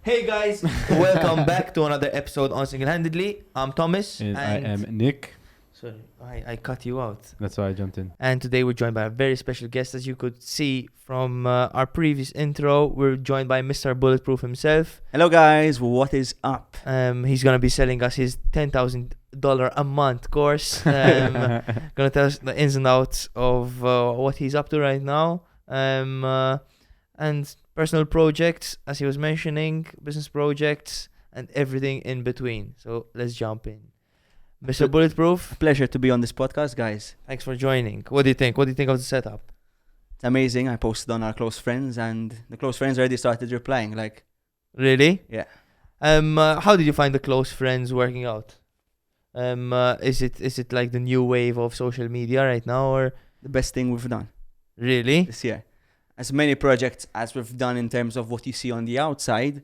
Hey guys, welcome back to another episode on Single-Handedly. I'm Thomas. And I am Nick. Sorry, I cut you out. That's why I jumped in. And today we're joined by a very special guest. As you could see from our previous intro, we're joined by Mr. Bulletproof himself. Hello guys, what is up? He's going to be selling us his $10,000 a month course. Going to tell us the ins and outs of what he's up to right now. And personal projects, as he was mentioning, business projects, and everything in between. So let's jump in. Mr. Bulletproof, Pleasure to be on this podcast, guys. thanks for joining. What do you think? What do you think of the setup? It's amazing. I posted on our close friends and the close friends already started replying. Like, Really? yeah. How did you find the close friends working out? Is it like the new wave of social media right now, or The best thing we've done really? this year. As many projects as we've done in terms of what you see on the outside,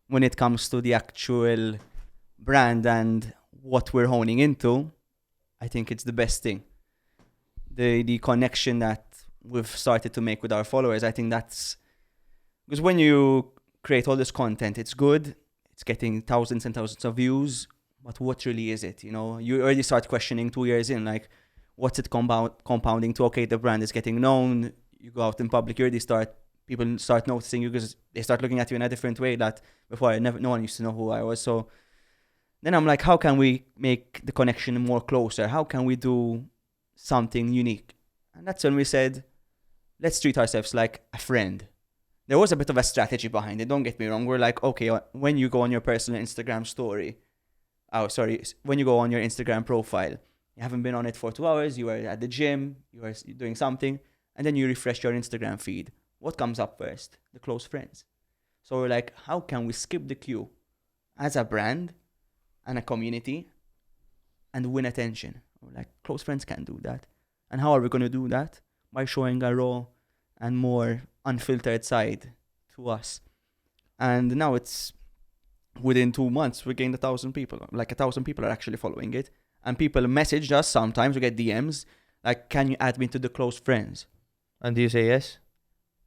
when it comes to the actual brand and what we're honing into, I think it's the best thing. The connection that we've started to make with our followers, I think that's... Because when you create all this content, it's good. It's getting thousands and thousands of views. But what really is it? You know, you already start questioning 2 years in, like, what's it compounding to? Okay, the brand is getting known. You go out in public, you already people start noticing you because they start looking at you in a different way that before no one used to know who I was. So then I'm like, how can we make the connection more closer? How can we do something unique? And that's when we said, let's treat ourselves like a friend. There was a bit of a strategy behind it, don't get me wrong. We're like, okay, when you go on your personal Instagram when you go on your Instagram profile, you haven't been on it for 2 hours, you were at the gym, you were doing something, and then you refresh your Instagram feed. What comes up first? The close friends. So we're like, how can we skip the queue as a brand and a community and win attention? We're like, close friends can't do that. And how are we going to do that? By showing a raw and more unfiltered side to us. And now it's within 2 months, we gained 1,000 people. Like 1,000 people are actually following it. And people message us sometimes, we get DMs, like, can you add me to the close friends? And do you say yes?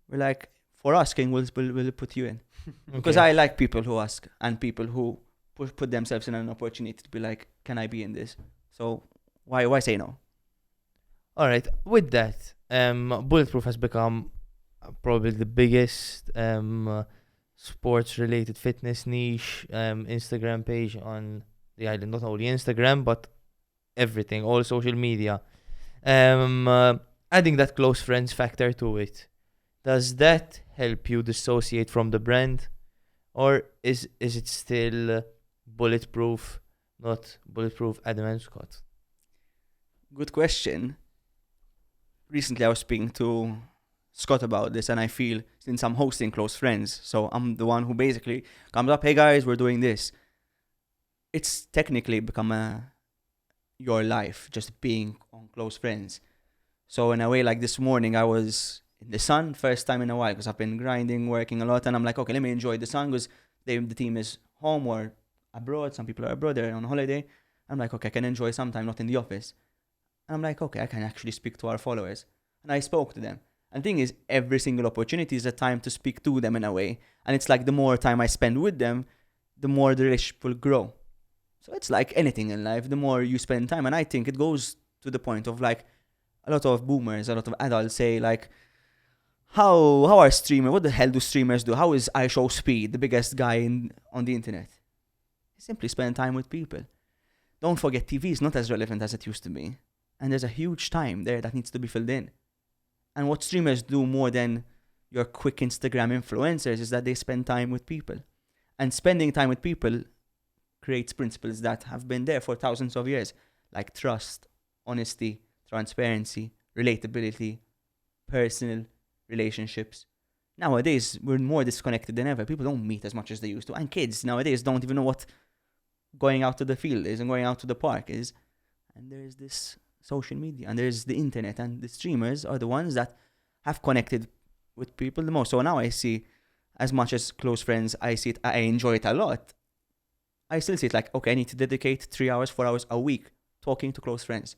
We're like, for asking, we'll put you in. Because Okay. I like people who ask and people who put themselves in an opportunity to be like, can I be in this? So why say no? All right. With that, Bulletproof has become probably the biggest sports-related fitness niche Instagram page on the island. Not only Instagram, but everything, all social media. Adding that close friends factor to it, does that help you dissociate from the brand, or is it still Bulletproof, not Bulletproof Adam and Scott? Good question. Recently, I was speaking to Scott about this, and I feel since I'm hosting close friends, so I'm the one who basically comes up, hey guys, we're doing this. It's technically become your life, just being on close friends. So in a way, like this morning, I was in the sun, first time in a while, because I've been grinding, working a lot, and I'm like, okay, let me enjoy the sun, because the team is home or abroad. Some people are abroad, they're on holiday. I'm like, okay, I can enjoy some time, not in the office. And I'm like, okay, I can actually speak to our followers. And I spoke to them. And the thing is, every single opportunity is a time to speak to them in a way. And it's like the more time I spend with them, the more the relationship will grow. So it's like anything in life, the more you spend time. And I think it goes to the point of like, a lot of boomers, a lot of adults say like, how are streamers, what the hell do streamers do? How is iShowSpeed the biggest guy on the internet? Simply spend time with people. Don't forget, TV is not as relevant as it used to be. And there's a huge time there that needs to be filled in. And what streamers do more than your quick Instagram influencers is that they spend time with people. And spending time with people creates principles that have been there for thousands of years, like trust, honesty, transparency, relatability, personal relationships. Nowadays, we're more disconnected than ever. People don't meet as much as they used to. And kids nowadays don't even know what going out to the field is and going out to the park is. And there's this social media and there's the internet, and the streamers are the ones that have connected with people the most. So now I see, as much as close friends, I enjoy it a lot. I still see it like, okay, I need to dedicate 3 hours, 4 hours a week talking to close friends.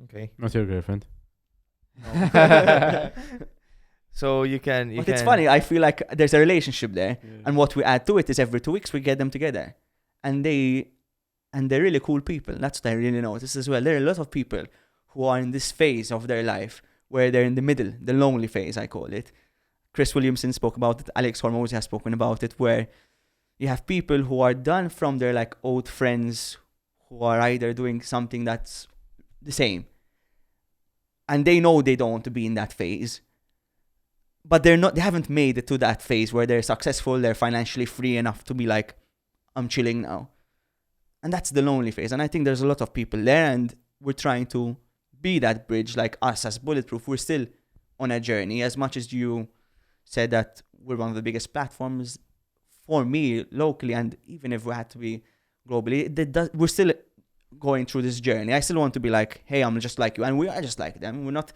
Okay. Not your girlfriend. No. So you can. But it's funny. I feel like there's a relationship there, and what we add to it is every 2 weeks we get them together, and they're really cool people. That's what I really notice as well. There are a lot of people who are in this phase of their life where they're in the middle, the lonely phase, I call it. Chris Williamson spoke about it. Alex Hormozy has spoken about it, where you have people who are done from their like old friends who are either doing something that's the same, and they know they don't want to be in that phase, but they haven't made it to that phase where they're successful, they're financially free enough to be like, I'm chilling now. And that's the lonely phase. And I think there's a lot of people there, and we're trying to be that bridge. Like us as Bulletproof, we're still on a journey. As much as you said that we're one of the biggest platforms, for me, locally, and even if we had to be globally, we're still going through this journey. I still want to be like, hey, I'm just like you. And we are just like them. We're not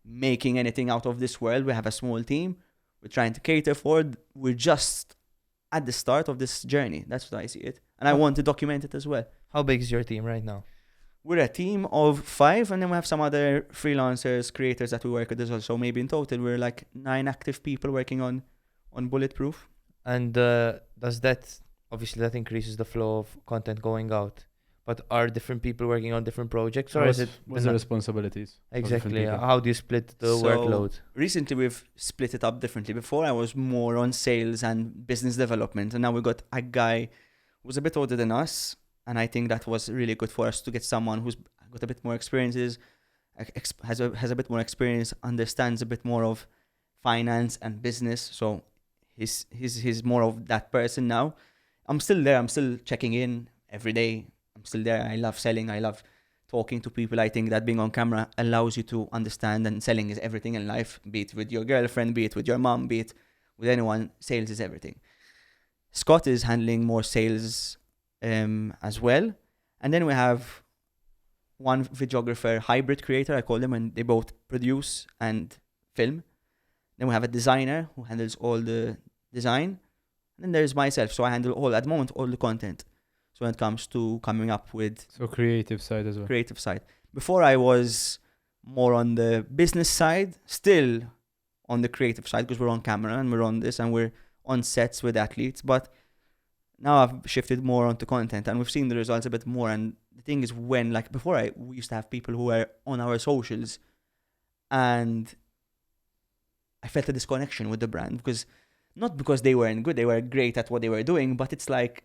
making anything out of this world. We have a small team. We're trying to cater for it. We're just at the start of this journey. That's what I see it. And I want to document it as well. How big is your team right now? We're a team of 5, and then we have some other freelancers, creators that we work with as well. So maybe in total, we're like 9 active people working on Bulletproof. And does that, obviously that increases the flow of content going out, but are different people working on different projects, or is it... What's the responsibilities? Exactly. How do you split the workload? Recently, we've split it up differently. Before, I was more on sales and business development, and now we got a guy who's a bit older than us, and I think that was really good for us to get someone who's got a bit more experiences, has a bit more experience, understands a bit more of finance and business. So he's more of that person now. I'm still there. I'm still checking in every day. I'm still there. I love selling. I love talking to people. I think that being on camera allows you to understand, and selling is everything in life, be it with your girlfriend, be it with your mom, be it with anyone. Sales is everything. Scott is handling more sales as well. And then we have one videographer, hybrid creator, I call them, and they both produce and film. Then we have a designer who handles all the design. And then there's myself. So I handle at the moment, all the content. So when it comes to coming up with... So creative side as well. Creative side. Before I was more on the business side, still on the creative side, because we're on camera and we're on this and we're on sets with athletes. But now I've shifted more onto content, and we've seen the results a bit more. And the thing is, when, like before, we used to have people who were on our socials, and I felt a disconnection with the brand, because not because they weren't good, they were great at what they were doing, but it's like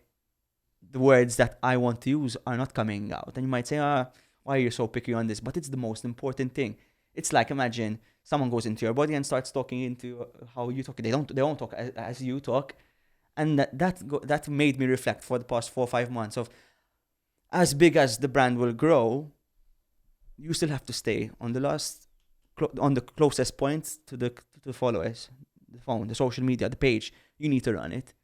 the words that I want to use are not coming out. And you might say, why are you so picky on this? But it's the most important thing. It's like, imagine someone goes into your body and starts talking into how you talk. They don't talk as you talk. And that made me reflect for the past 4 or 5 months of, as big as the brand will grow, you still have to stay on the closest point to the followers, the phone, the social media, the page. You need to run it.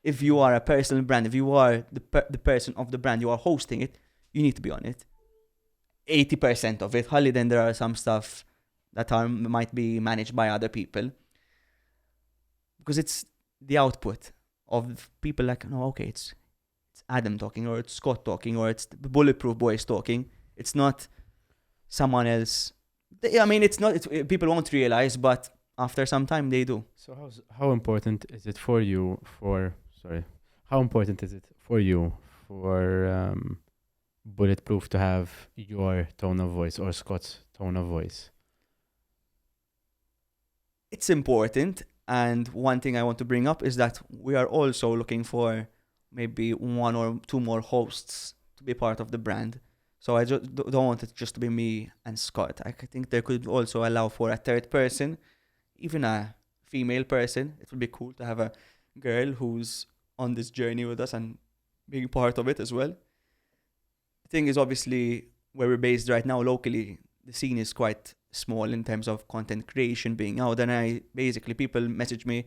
If you are a personal brand, if you are the person of the brand, you are hosting it, you need to be on it. 80% of it. Hardly then there are some stuff that might be managed by other people. Because it's the output of people like, no, okay, it's Adam talking, or it's Scott talking, or it's the Bulletproof boys talking. It's not someone else. I mean, people won't realize, but after some time they do. So how important is it for you for Bulletproof to have your tone of voice or Scott's tone of voice? It's important. And one thing I want to bring up is that we are also looking for maybe 1 or 2 more hosts to be part of the brand. So I just don't want it just to be me and Scott. I think there could also allow for a third person, even a female person. It would be cool to have a girl who's on this journey with us and being part of it as well. The thing is, obviously, where we're based right now locally, the scene is quite small in terms of content creation being out. And people message me,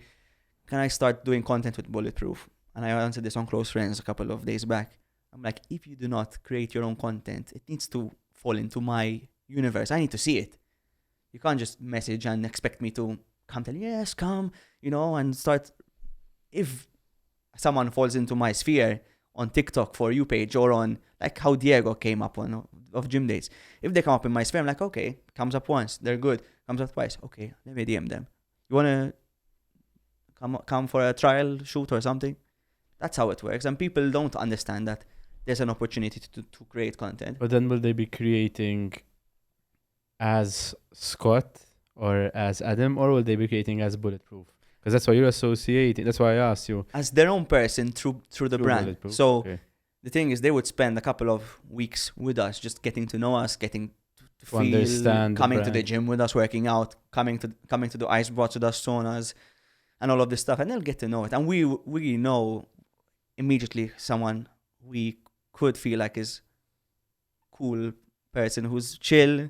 can I start doing content with Bulletproof? And I answered this on Close Friends a couple of days back. I'm like, if you do not create your own content, it needs to fall into my universe. I need to see it. You can't just message and expect me to come tell you, yes, come, and start. If someone falls into my sphere on TikTok For You page, or on like how Diego came up on of gym dates, if they come up in my sphere, I'm like, okay, comes up once, they're good. Comes up twice, okay, let me DM them. You wanna come for a trial shoot or something? That's how it works. And people don't understand that there's an opportunity to create content. But then will they be creating as Scott or as Adam, or will they be creating as Bulletproof? Because that's why you're associating. That's why I asked you. As their own person through the Through brand. Bulletproof, So okay. the thing is, they would spend a couple of weeks with us, just getting to know us, getting to feel, understand the coming to the brand. gym with us, working out, coming to the ice baths with us, saunas, and all of this stuff, and they'll get to know it. And we know immediately someone we could feel like is cool person who's chill,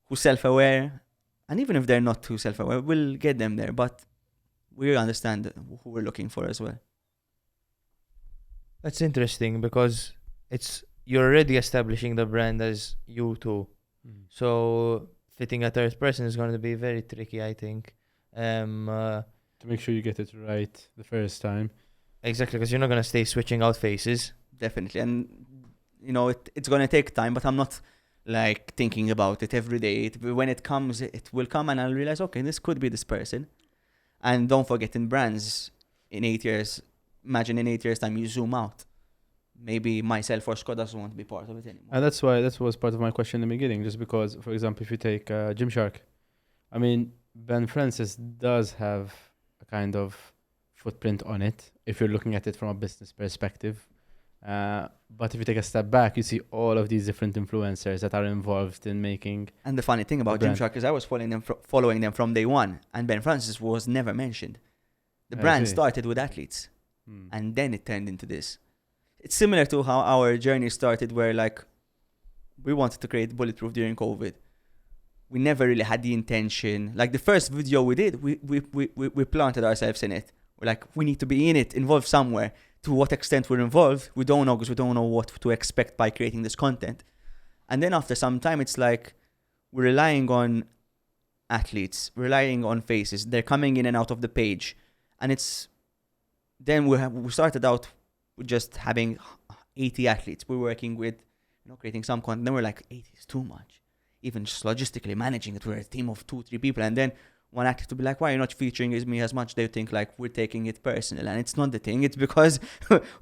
who's self-aware, and even if they're not too self-aware, we'll get them there. But we understand who we're looking for as well. That's interesting because you're already establishing the brand as you two. Mm. So fitting a third person is going to be very tricky, I think. To make sure you get it right the first time. Exactly, because you're not going to stay switching out faces. Definitely. And it's going to take time, but I'm not like thinking about it every day. When it comes, it will come, and I'll realize, okay, this could be this person. And don't forget, in brands, in 8 years, imagine in 8 years time you zoom out, maybe myself or Scott doesn't want to be part of it anymore. And that's why that was part of my question in the beginning. Just because, for example, if you take Gymshark, I mean, Ben Francis does have a kind of footprint on it if you're looking at it from a business perspective. But if you take a step back, you see all of these different influencers that are involved in making. And the funny thing about brand. Gymshark is I was following them from day one, and Ben Francis was never mentioned. The I brand see. started with athletes, Hmm. and then it turned into this. It's similar to how our journey started, where like we wanted to create Bulletproof during COVID. We never really had the intention. Like the first video we did, we planted ourselves in it. We're like, we need to be in it, involved somewhere. To what extent we're involved, we don't know, because we don't know what to expect by creating this content. And then after some time, it's like we're relying on athletes, relying on faces. They're coming in and out of the page. And then we started out with just having 80 athletes. We're working with, creating some content. Then we're like, 80 is too much. Even just logistically managing it, we're a team of 2-3 people. And then one athlete to be like, why are you not featuring me as much? They think like we're taking it personal. And it's not the thing. It's because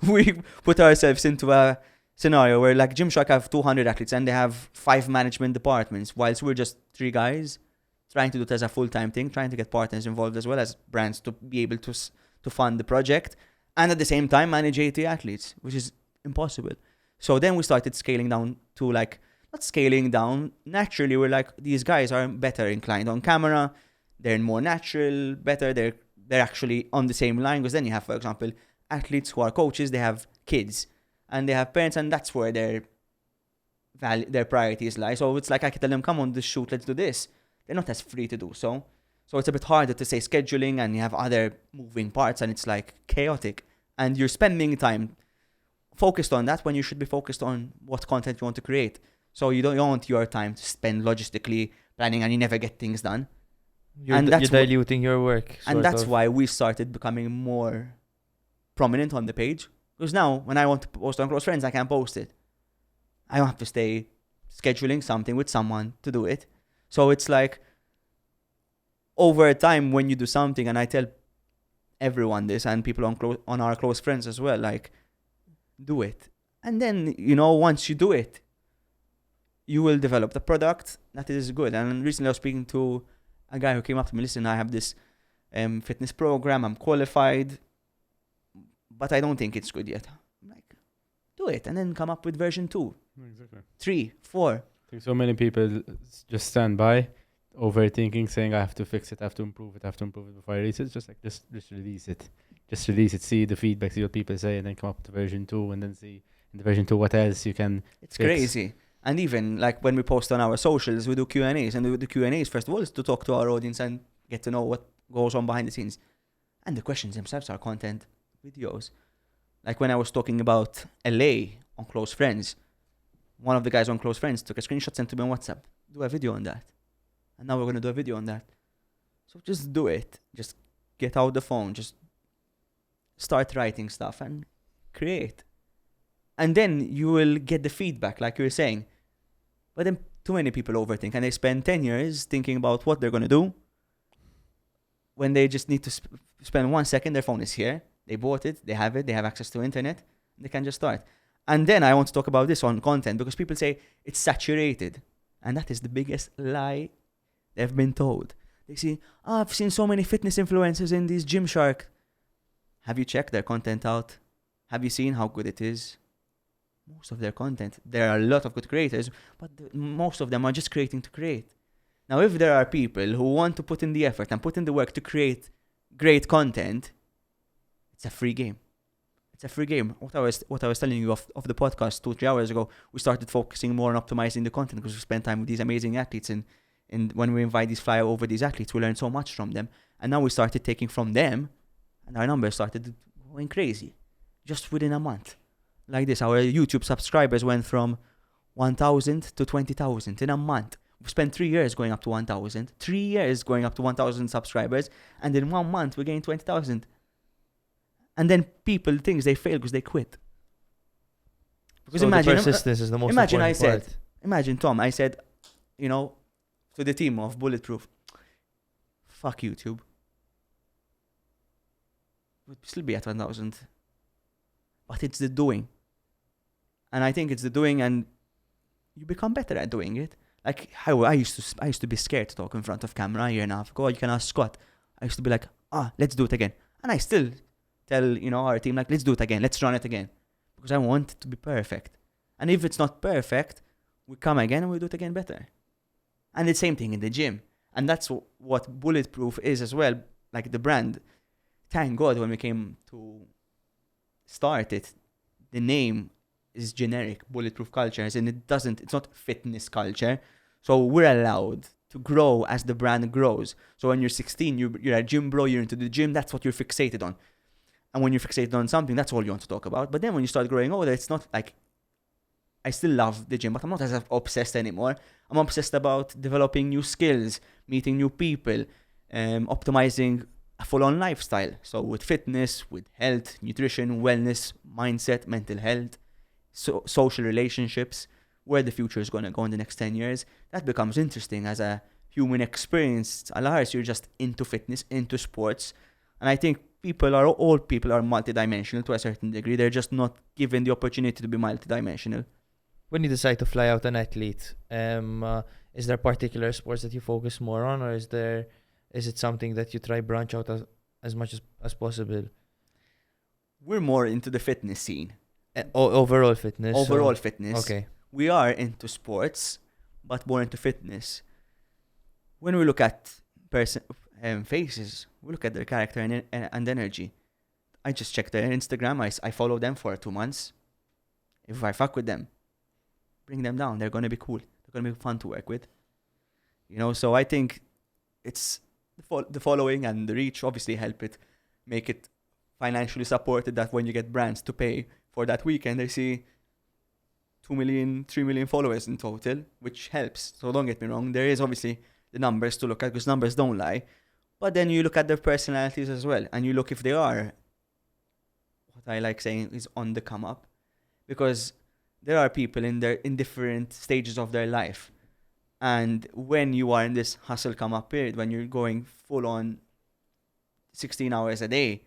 we put ourselves into a scenario where like Gymshark have 200 athletes and they have 5 management departments, whilst we're just 3 guys trying to do it as a full-time thing, trying to get partners involved as well as brands to be able to fund the project, and at the same time manage 80 athletes, which is impossible. So then we started scaling down to like, not scaling down, naturally we're like, these guys are better inclined on camera, they're more natural, better, they're actually on the same line, because then you have, for example, athletes who are coaches, they have kids, and they have parents, and that's where their priorities lie. So it's like I can tell them, come on this shoot, let's do this. They're not as free to do so. So it's a bit harder to say scheduling, and you have other moving parts, and it's like chaotic. And you're spending time focused on that when you should be focused on what content you want to create. So you don't want your time to spend logistically planning, and you never get things done. You're diluting your work. And that's why we started becoming more prominent on the page. Because now, when I want to post on Close Friends, I can post it. I don't have to stay scheduling something with someone to do it. So it's like, over time, when you do something, and I tell everyone this, and people on our Close Friends as well, like, do it. And then, once you do it, you will develop the product that is good. And recently I was speaking to a guy who came up to me, listen, I have this fitness program, I'm qualified, but I don't think it's good yet. I'm like, do it, and then come up with version 2, Exactly. 3, 4. I think so many people just stand by, overthinking, saying I have to fix it, I have to improve it before I release it. It's just like, just release it. Just release it, see the feedback, see what people say, and then come up to version 2, and then see in the version 2 what else you can It's fix. crazy. And even like when we post on our socials, we do Q&As, and the Q&As, first of all, is to talk to our audience and get to know what goes on behind the scenes. And the questions themselves are content videos. Like when I was talking about LA on Close Friends, one of the guys on Close Friends took a screenshot, sent to me on WhatsApp. Do a video on that. And now we're going to do a video on that. So just do it. Just get out the phone. Just start writing stuff and create. And then you will get the feedback, like you were saying. But then too many people overthink, and they spend 10 years thinking about what they're going to do. when they just need to spend 1 second, their phone is here. They bought it, they have access to internet, they can just start. And then I want to talk about this on content, because people say it's saturated. And that is the biggest lie they've been told. They say, I've seen so many fitness influencers in these Gymshark. Have you checked their content out? Have you seen how good it is? Most of their content, there are a lot of good creators, but most of them are just creating to create. Now, if there are people who want to put in the effort and put in the work to create great content, it's a free game. It's a free game. What I was telling you of the podcast 2-3 hours ago, we started focusing more on optimizing the content because we spend time with these amazing athletes, and when we invite fly over these athletes, we learn so much from them. And now we started taking from them, and our numbers started going crazy, just within a month. Like this, our YouTube subscribers went from 1,000 to 20,000 in a month. We spent 3 years going up to 1,000. 3 years going up to 1,000 subscribers, and in 1 month we gained 20,000. And then people think they fail because they quit. Because So imagine, the persistence is the most imagine I important said, imagine Tom, I said, to the team of Bulletproof, fuck YouTube. We'd still be at 1,000. But it's the doing. And I think it's the doing, and you become better at doing it. Like how I used to be scared to talk in front of camera a year and a half ago. You can ask Scott. I used to be like, let's do it again. And I still tell, our team, like, let's do it again. Let's run it again. Because I want it to be perfect. And if it's not perfect, we come again and we do it again better. And the same thing in the gym. And that's what Bulletproof is as well. Like the brand. Thank God when we came to start it, the name is generic, Bulletproof Cultures, and it's not fitness culture. So we're allowed to grow as the brand grows. So when you're 16, you're a gym bro, you're into the gym, that's what you're fixated on. And when you're fixated on something, that's all you want to talk about. But then when you start growing older, it's not like, I still love the gym, but I'm not as obsessed anymore. I'm obsessed about developing new skills, meeting new people, optimizing a full-on lifestyle. So with fitness, with health, nutrition, wellness, mindset, mental health, social relationships, where the future is going to go in the next 10 years, that becomes interesting as a human experience. Unless you're just into fitness, into sports. And I think all people are multidimensional to a certain degree. They're just not given the opportunity to be multidimensional. When you decide to fly out an athlete, is there particular sports that you focus more on, or is it something that you try branch out as much as possible? We're more into the fitness scene. Overall fitness. Overall fitness. Okay. We are into sports, but more into fitness. When we look at faces, we look at their character and energy. I just check their Instagram. I follow them for 2 months. If I fuck with them, bring them down. They're going to be cool. They're going to be fun to work with. So I think it's the following and the reach obviously help it, make it financially supported, that when you get brands to pay for that weekend, they see 2 million, 3 million followers in total, which helps. So don't get me wrong, there is obviously the numbers to look at, because numbers don't lie. But then you look at their personalities as well, and you look if they are, what I like saying is, on the come up. Because there are people in different stages of their life. And when you are in this hustle come up period, when you're going full on 16 hours a day,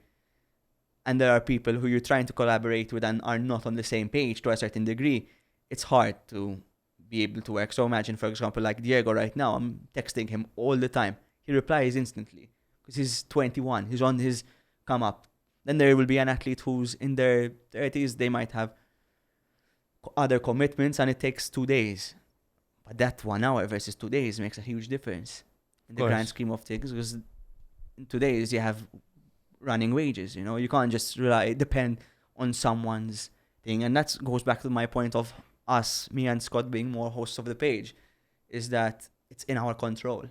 and there are people who you're trying to collaborate with and are not on the same page to a certain degree, it's hard to be able to work. So imagine, for example, like Diego right now, I'm texting him all the time. He replies instantly because he's 21. He's on his come up. Then there will be an athlete who's in their 30s. They might have other commitments and it takes 2 days. But that 1 hour versus 2 days makes a huge difference in the grand scheme of things, because in 2 days you have running wages. You can't just depend on someone's thing. And that goes back to my point of me and Scott being more hosts of the page, is that it's in our control.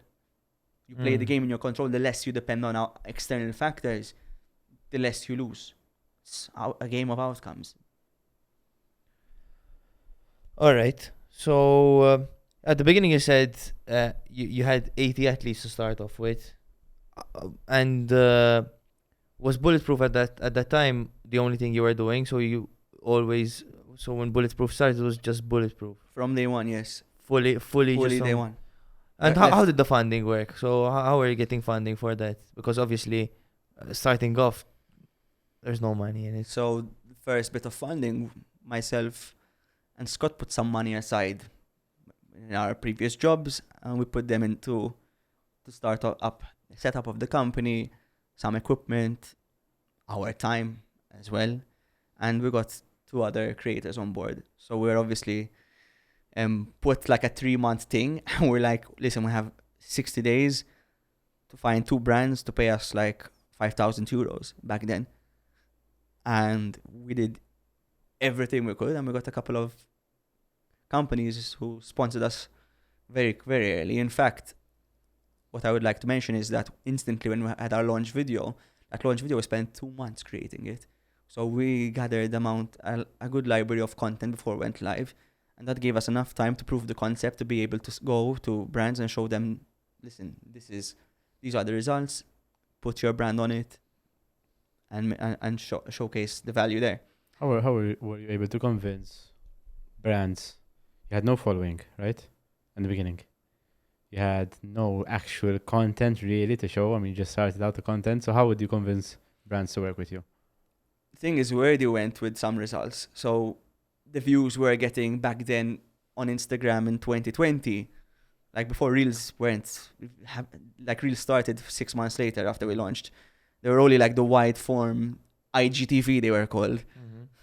You play the game in your control. The less you depend on our external factors, the less you lose. It's a game of outcomes. All right. So at the beginning you said you had 80 athletes to start off with, and was Bulletproof at that time the only thing you were doing? So when Bulletproof started, it was just Bulletproof From day one, yes. fully just Day one. And Let's- how did the funding work? So how are you getting funding for that? Because obviously, starting off, there's no money in it. So the first bit of funding, myself and Scott put some money aside in our previous jobs, and we put them into to start up setup of the company, some equipment, our time as well, and we got 2 other creators on board. So we're obviously put like a 3-month thing, and we're like, listen, we have 60 days to find 2 brands to pay us like 5,000 euros back then, and we did everything we could, and we got a couple of companies who sponsored us very, very early. In fact, what I would like to mention is that instantly when we had our launch video, we spent 2 months creating it. So we gathered a good library of content before we went live, and that gave us enough time to prove the concept, to be able to go to brands and show them, listen, these are the results, put your brand on it, and showcase the value there. How were you able to convince brands? You had no following, right? In the beginning. You had no actual content really to show. I mean, you just started out the content. So how would you convince brands to work with you? The thing is, we already went with some results. So the views we're getting back then on Instagram in 2020, like before Reels Reels started 6 months later after we launched. They were only like the wide form IGTV, they were called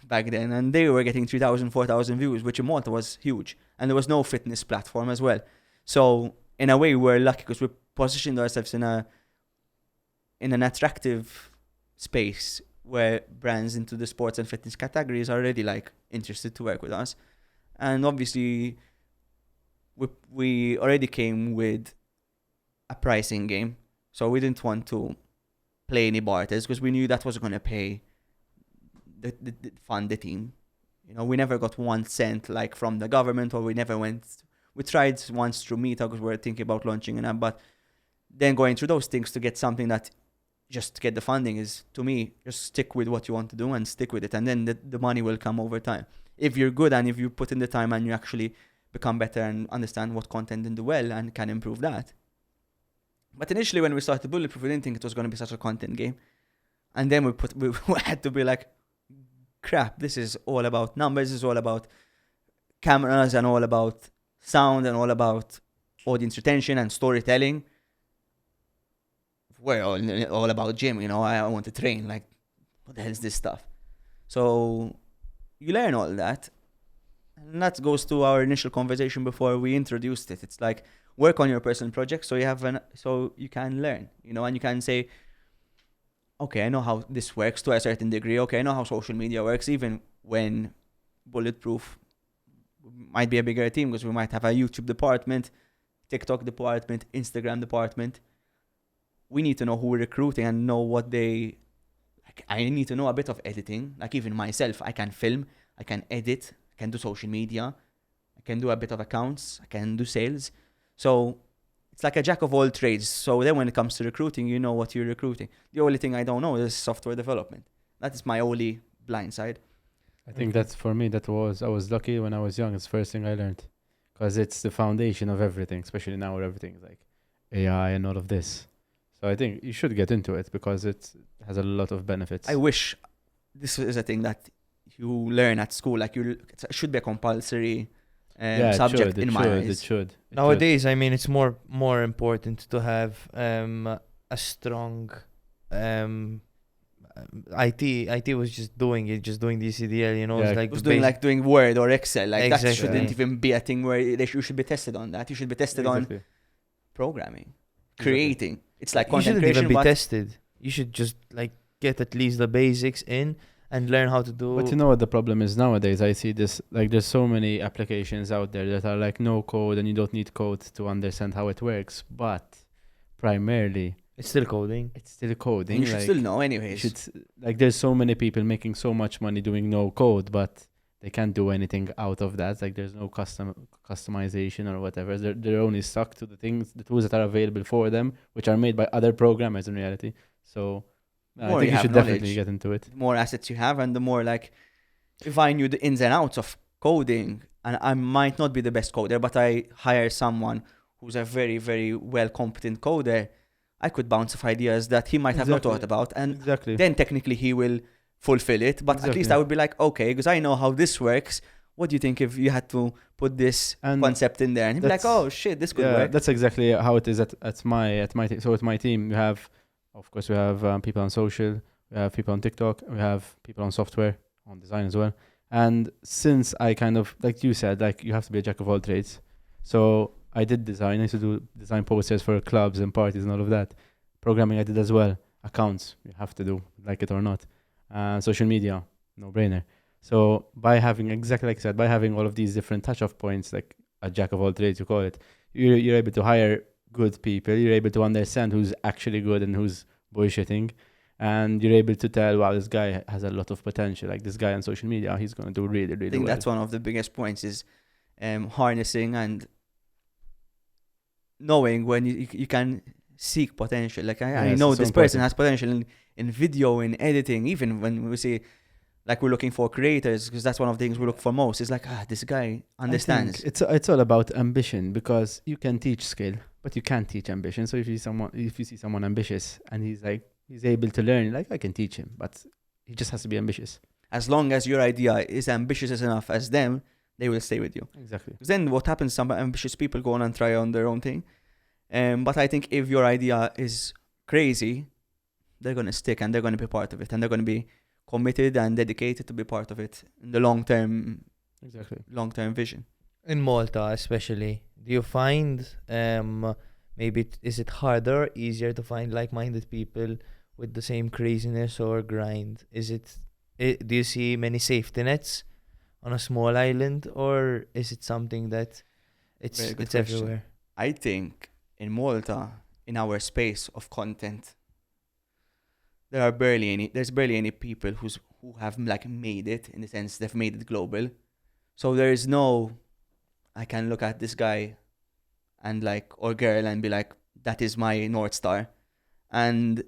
back then, and they were getting 3,000, 4,000 views, which in Malta was huge, and there was no fitness platform as well. So in a way, we're lucky because we positioned ourselves in an attractive space where brands into the sports and fitness categories are already like interested to work with us, and obviously we already came with a pricing game, so we didn't want to play any barters because we knew that wasn't going to pay the fund the team. You know, we never got 1 cent like from the government, or we tried once through Meta because we were thinking about launching an app, but then going through those things to get something that just to get the funding is, to me, just stick with what you want to do and stick with it, and then the money will come over time. If you're good and if you put in the time and you actually become better and understand what content to do well and can improve that. But initially when we started Bulletproof, we didn't think it was going to be such a content game. And then we had to be like, crap, this is all about numbers, this is all about cameras and all about sound and all about audience retention and storytelling. We're all about gym, you know, I want to train, like, what the hell is this stuff? So you learn all that. And that goes to our initial conversation before we introduced it. It's like, work on your personal project so you can learn, you know, and you can say, okay, I know how this works to a certain degree. Okay, I know how social media works, even when Bulletproof might be a bigger team, because we might have a YouTube department, TikTok department, Instagram department. We need to know who we're recruiting and know what they... Like, I need to know a bit of editing. Like, even myself, I can film, I can edit, I can do social media, I can do a bit of accounts, I can do sales. So it's like a jack of all trades. So then when it comes to recruiting, you know what you're recruiting. The only thing I don't know is software development. That is my only blind side. I think that's for me. I was lucky when I was young. It's the first thing I learned, because it's the foundation of everything, especially now where everything is like AI and all of this. So I think you should get into it because it has a lot of benefits. I wish this is a thing that you learn at school. Like, it should be a compulsory subject in my eyes. It should. Nowadays, I mean, it's more important to have a strong IT was just doing DCDL, you know. Yeah, it's like It was doing Word or Excel. Like, that Exactly. shouldn't even be a thing where you should be tested on that. You should be tested on programming, creating. It's like you content shouldn't creation, even be but tested. You should just like get at least the basics in and learn how to do. But you know what the problem is nowadays? I see this, like, there's so many applications out there that are like no code and you don't need code to understand how it works. But primarily, it's still coding. it's still coding. you should like, still know anyways. there's so many people making so much money doing no code, but they can't do anything out of that. Like, there's no customization or whatever. They're only stuck to the tools that are available for them, which are made by other programmers in reality. So I More think you you have should definitely knowledge, get into it. The more assets you have, and the more, like, if I knew the ins and outs of coding, and I might not be the best coder, but I hire someone who's a very, very well competent coder, I could bounce off ideas that he might have not Exactly. thought about, and Exactly. then technically he will fulfill it. But at least Exactly. I would be like, okay, because I know how this works. What do you think if you had to put this And concept in there? And he'd be like, that's- oh shit, this could yeah, work. that's exactly how it is at my so with my team, we have, of course, we have people on social, we have people on TikTok, we have people on software, on design as well. And since I kind of, like you said, like you have to be a jack of all trades. So I did design. I used to do design posters for clubs and parties and all of that. Programming I did as well. Accounts you have to do, like it or not. Social media, no brainer. So by having, exactly like I said, by having all of these different touch-off points, like a jack of all trades, you call it, you're able to hire good people. You're able to understand who's actually good and who's bullshitting. And you're able to tell, wow, this guy has a lot of potential. Like this guy on social media, he's going to do really, really I think well. that's one of the biggest points is harnessing and knowing when you can seek potential. Like I Yes, know it's so this person important. has potential in video, in editing, even when we say like we're looking for creators, because that's one of the things we look for most. Is like, this guy I understands. think it's all about ambition, because you can teach skill, but you can't teach ambition. So if you see someone ambitious and he's able to learn, like I can teach him, but he just has to be ambitious. As long as your idea is ambitious enough as them, they will stay with you. Exactly. Because then what happens? Some ambitious people go on and try on their own thing. But I think if your idea is crazy, they're gonna stick and they're gonna be part of it, and they're gonna be committed and dedicated to be part of it in the long term vision. In Malta, especially, do you find maybe is it harder or easier to find like-minded people with the same craziness or grind? Do you see many safety nets on a small island, or is it something that Very good it's question. everywhere? I think in Malta, in our space of content, there's barely any people who have like made it, in the sense they've made it global. So there is no, I can look at this guy and like, or girl, and be like, that is my North Star. And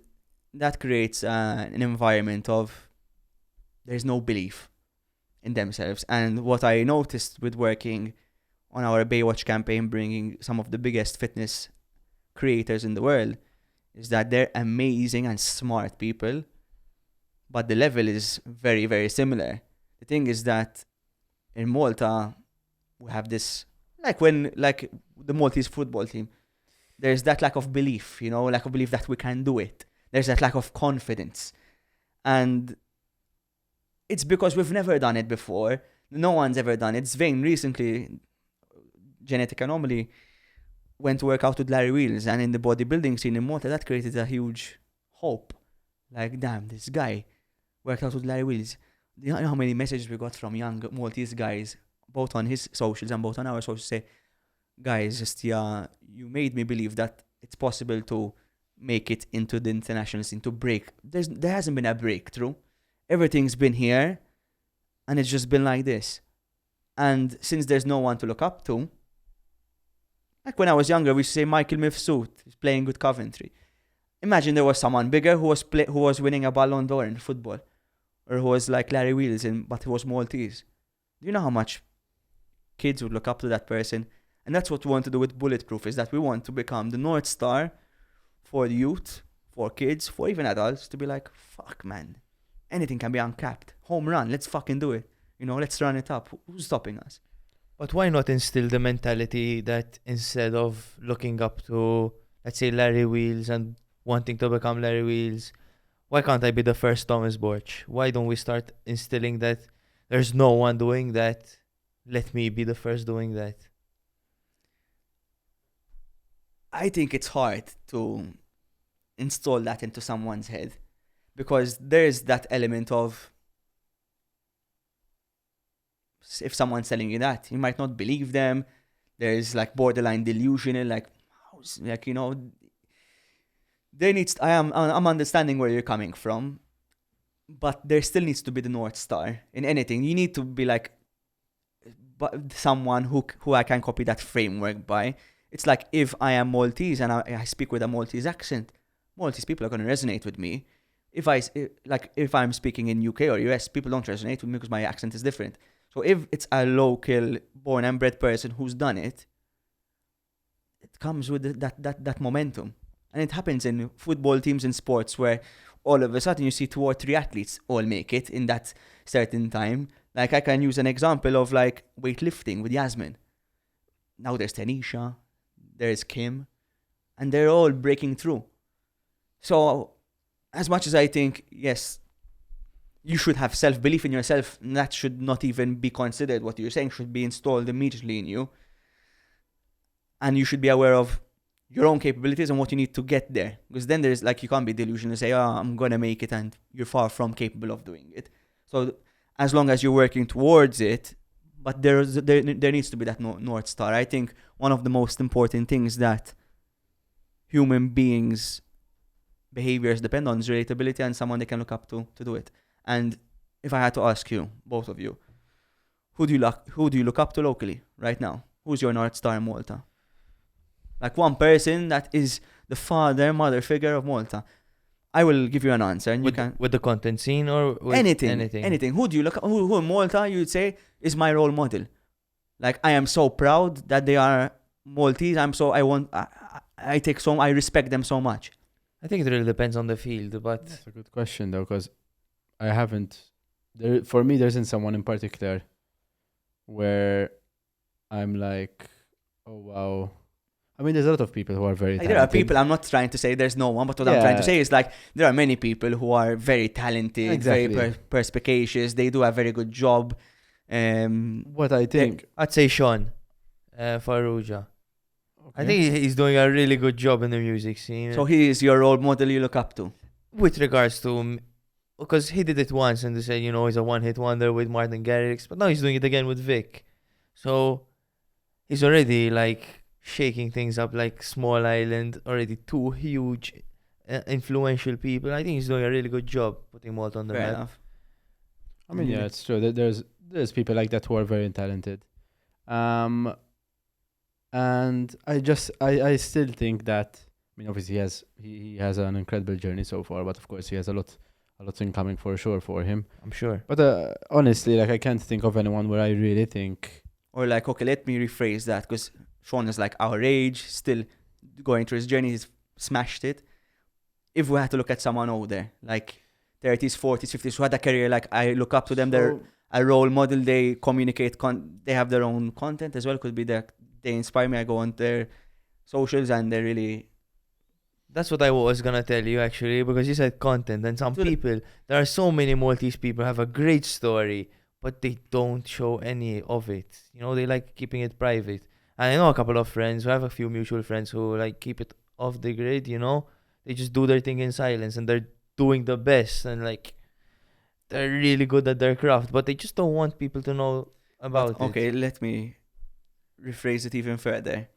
that creates an environment of, there's no belief in themselves. And what I noticed with working on our Baywatch campaign, bringing some of the biggest fitness creators in the world, is that they're amazing and smart people, but the level is very, very similar. The thing is that in Malta, we have this, like the Maltese football team, there's that lack of belief, lack of belief that we can do it. There's that lack of confidence. And it's because we've never done it before. No one's ever done it. Svein recently, genetic anomaly, went to work out with Larry Wheels, and in the bodybuilding scene in Malta, that created a huge hope. Like, damn, this guy worked out with Larry Wheels. You know how many messages we got from young Maltese guys, both on his socials and both on our socials, say, guys, you made me believe that it's possible to make it into the international scene, to break. There hasn't been a breakthrough. Everything's been here, and it's just been like this. And since there's no one to look up to, like when I was younger, we used to say Michael Mifsud is playing with Coventry. Imagine there was someone bigger who was winning a Ballon d'Or in football, or who was like Larry Wheels, but who was Maltese. Do you know how much kids would look up to that person? And that's what we want to do with Bulletproof, is that we want to become the North Star for the youth, for kids, for even adults, to be like, fuck, man, anything can be uncapped. Home run, let's fucking do it. Let's run it up. Who's stopping us? But why not instill the mentality that instead of looking up to, let's say, Larry Wheels and wanting to become Larry Wheels, why can't I be the first Thomas Borch? Why don't we start instilling that there's no one doing that? Let me be the first doing that. I think it's hard to install that into someone's head, because there's that element of, if someone's telling you that, you might not believe them. There's like borderline delusional, I'm understanding where you're coming from, but there still needs to be the North Star in anything. You need to be like, someone who I can copy that framework by. It's like, if I am Maltese and I speak with a Maltese accent, Maltese people are going to resonate with me. If I'm speaking in UK or US, people don't resonate with me because my accent is different. So if it's a local born and bred person who's done it, it comes with that momentum. And it happens in football teams and sports where all of a sudden you see 2 or 3 athletes all make it in that certain time. Like I can use an example of like weightlifting with Yasmin. Now there's Tanisha, there's Kim, and they're all breaking through. So as much as I think, yes, you should have self-belief in yourself, and that should not even be considered. What you're saying should be installed immediately in you. And you should be aware of your own capabilities and what you need to get there. Because then there's like, you can't be delusional and say, I'm going to make it, and you're far from capable of doing it. So as long as you're working towards it, but there needs to be that North Star. I think one of the most important things that human beings' behaviors depend on is relatability and someone they can look up to do it. And if I had to ask you, both of you, who do you look up to locally right now? Who's your North Star in Malta? Like one person that is the mother figure of Malta. I will give you an answer, and with the content scene or with anything. Who do you look? Who in Malta you would say is my role model? Like I am so proud that they are Maltese. I respect them so much. I think it really depends on the field, but That's a good question though, because I haven't. For me, there isn't someone in particular where I'm like, oh wow. I mean, there's a lot of people who are very talented. There are people, I'm not trying to say there's no one, but what I'm trying to say is like, there are many people who are very talented, Exactly. very perspicacious, they do a very good job. What I think, I'd say Sean Farrugia. I okay. think he's doing a really good job in the music scene. So he is your role model you look up to. With regards to, because he did it once and they said, he's a one-hit wonder with Martin Garrix, but now he's doing it again with Vic. So he's already like shaking things up, like Small Island, already 2 huge influential people. I think he's doing a really good job putting Malta on the Fair map. enough. I mean, yeah, it's true. There's people like that who are very talented. And I still think that, I mean, obviously he has an incredible journey so far, but of course he has a lot incoming for sure for him. I'm sure. But honestly, like I can't think of anyone where I really think. Or like, okay, let me rephrase that, because Sean is like our age, still going through his journey, he's smashed it. If we had to look at someone older, like 30s, 40s, 50s, who had a career, like I look up to them, they're a role model, they communicate, they have their own content as well, could be they inspire me, I go on their socials and they really... That's what I was gonna tell you actually, because you said content, and some people, there are so many Maltese people who have a great story, but they don't show any of it. They like keeping it private. And I know a couple of friends who have a few mutual friends who like keep it off the grid, They just do their thing in silence and they're doing the best and like they're really good at their craft, but they just don't want people to know about it. Okay, let me rephrase it even further.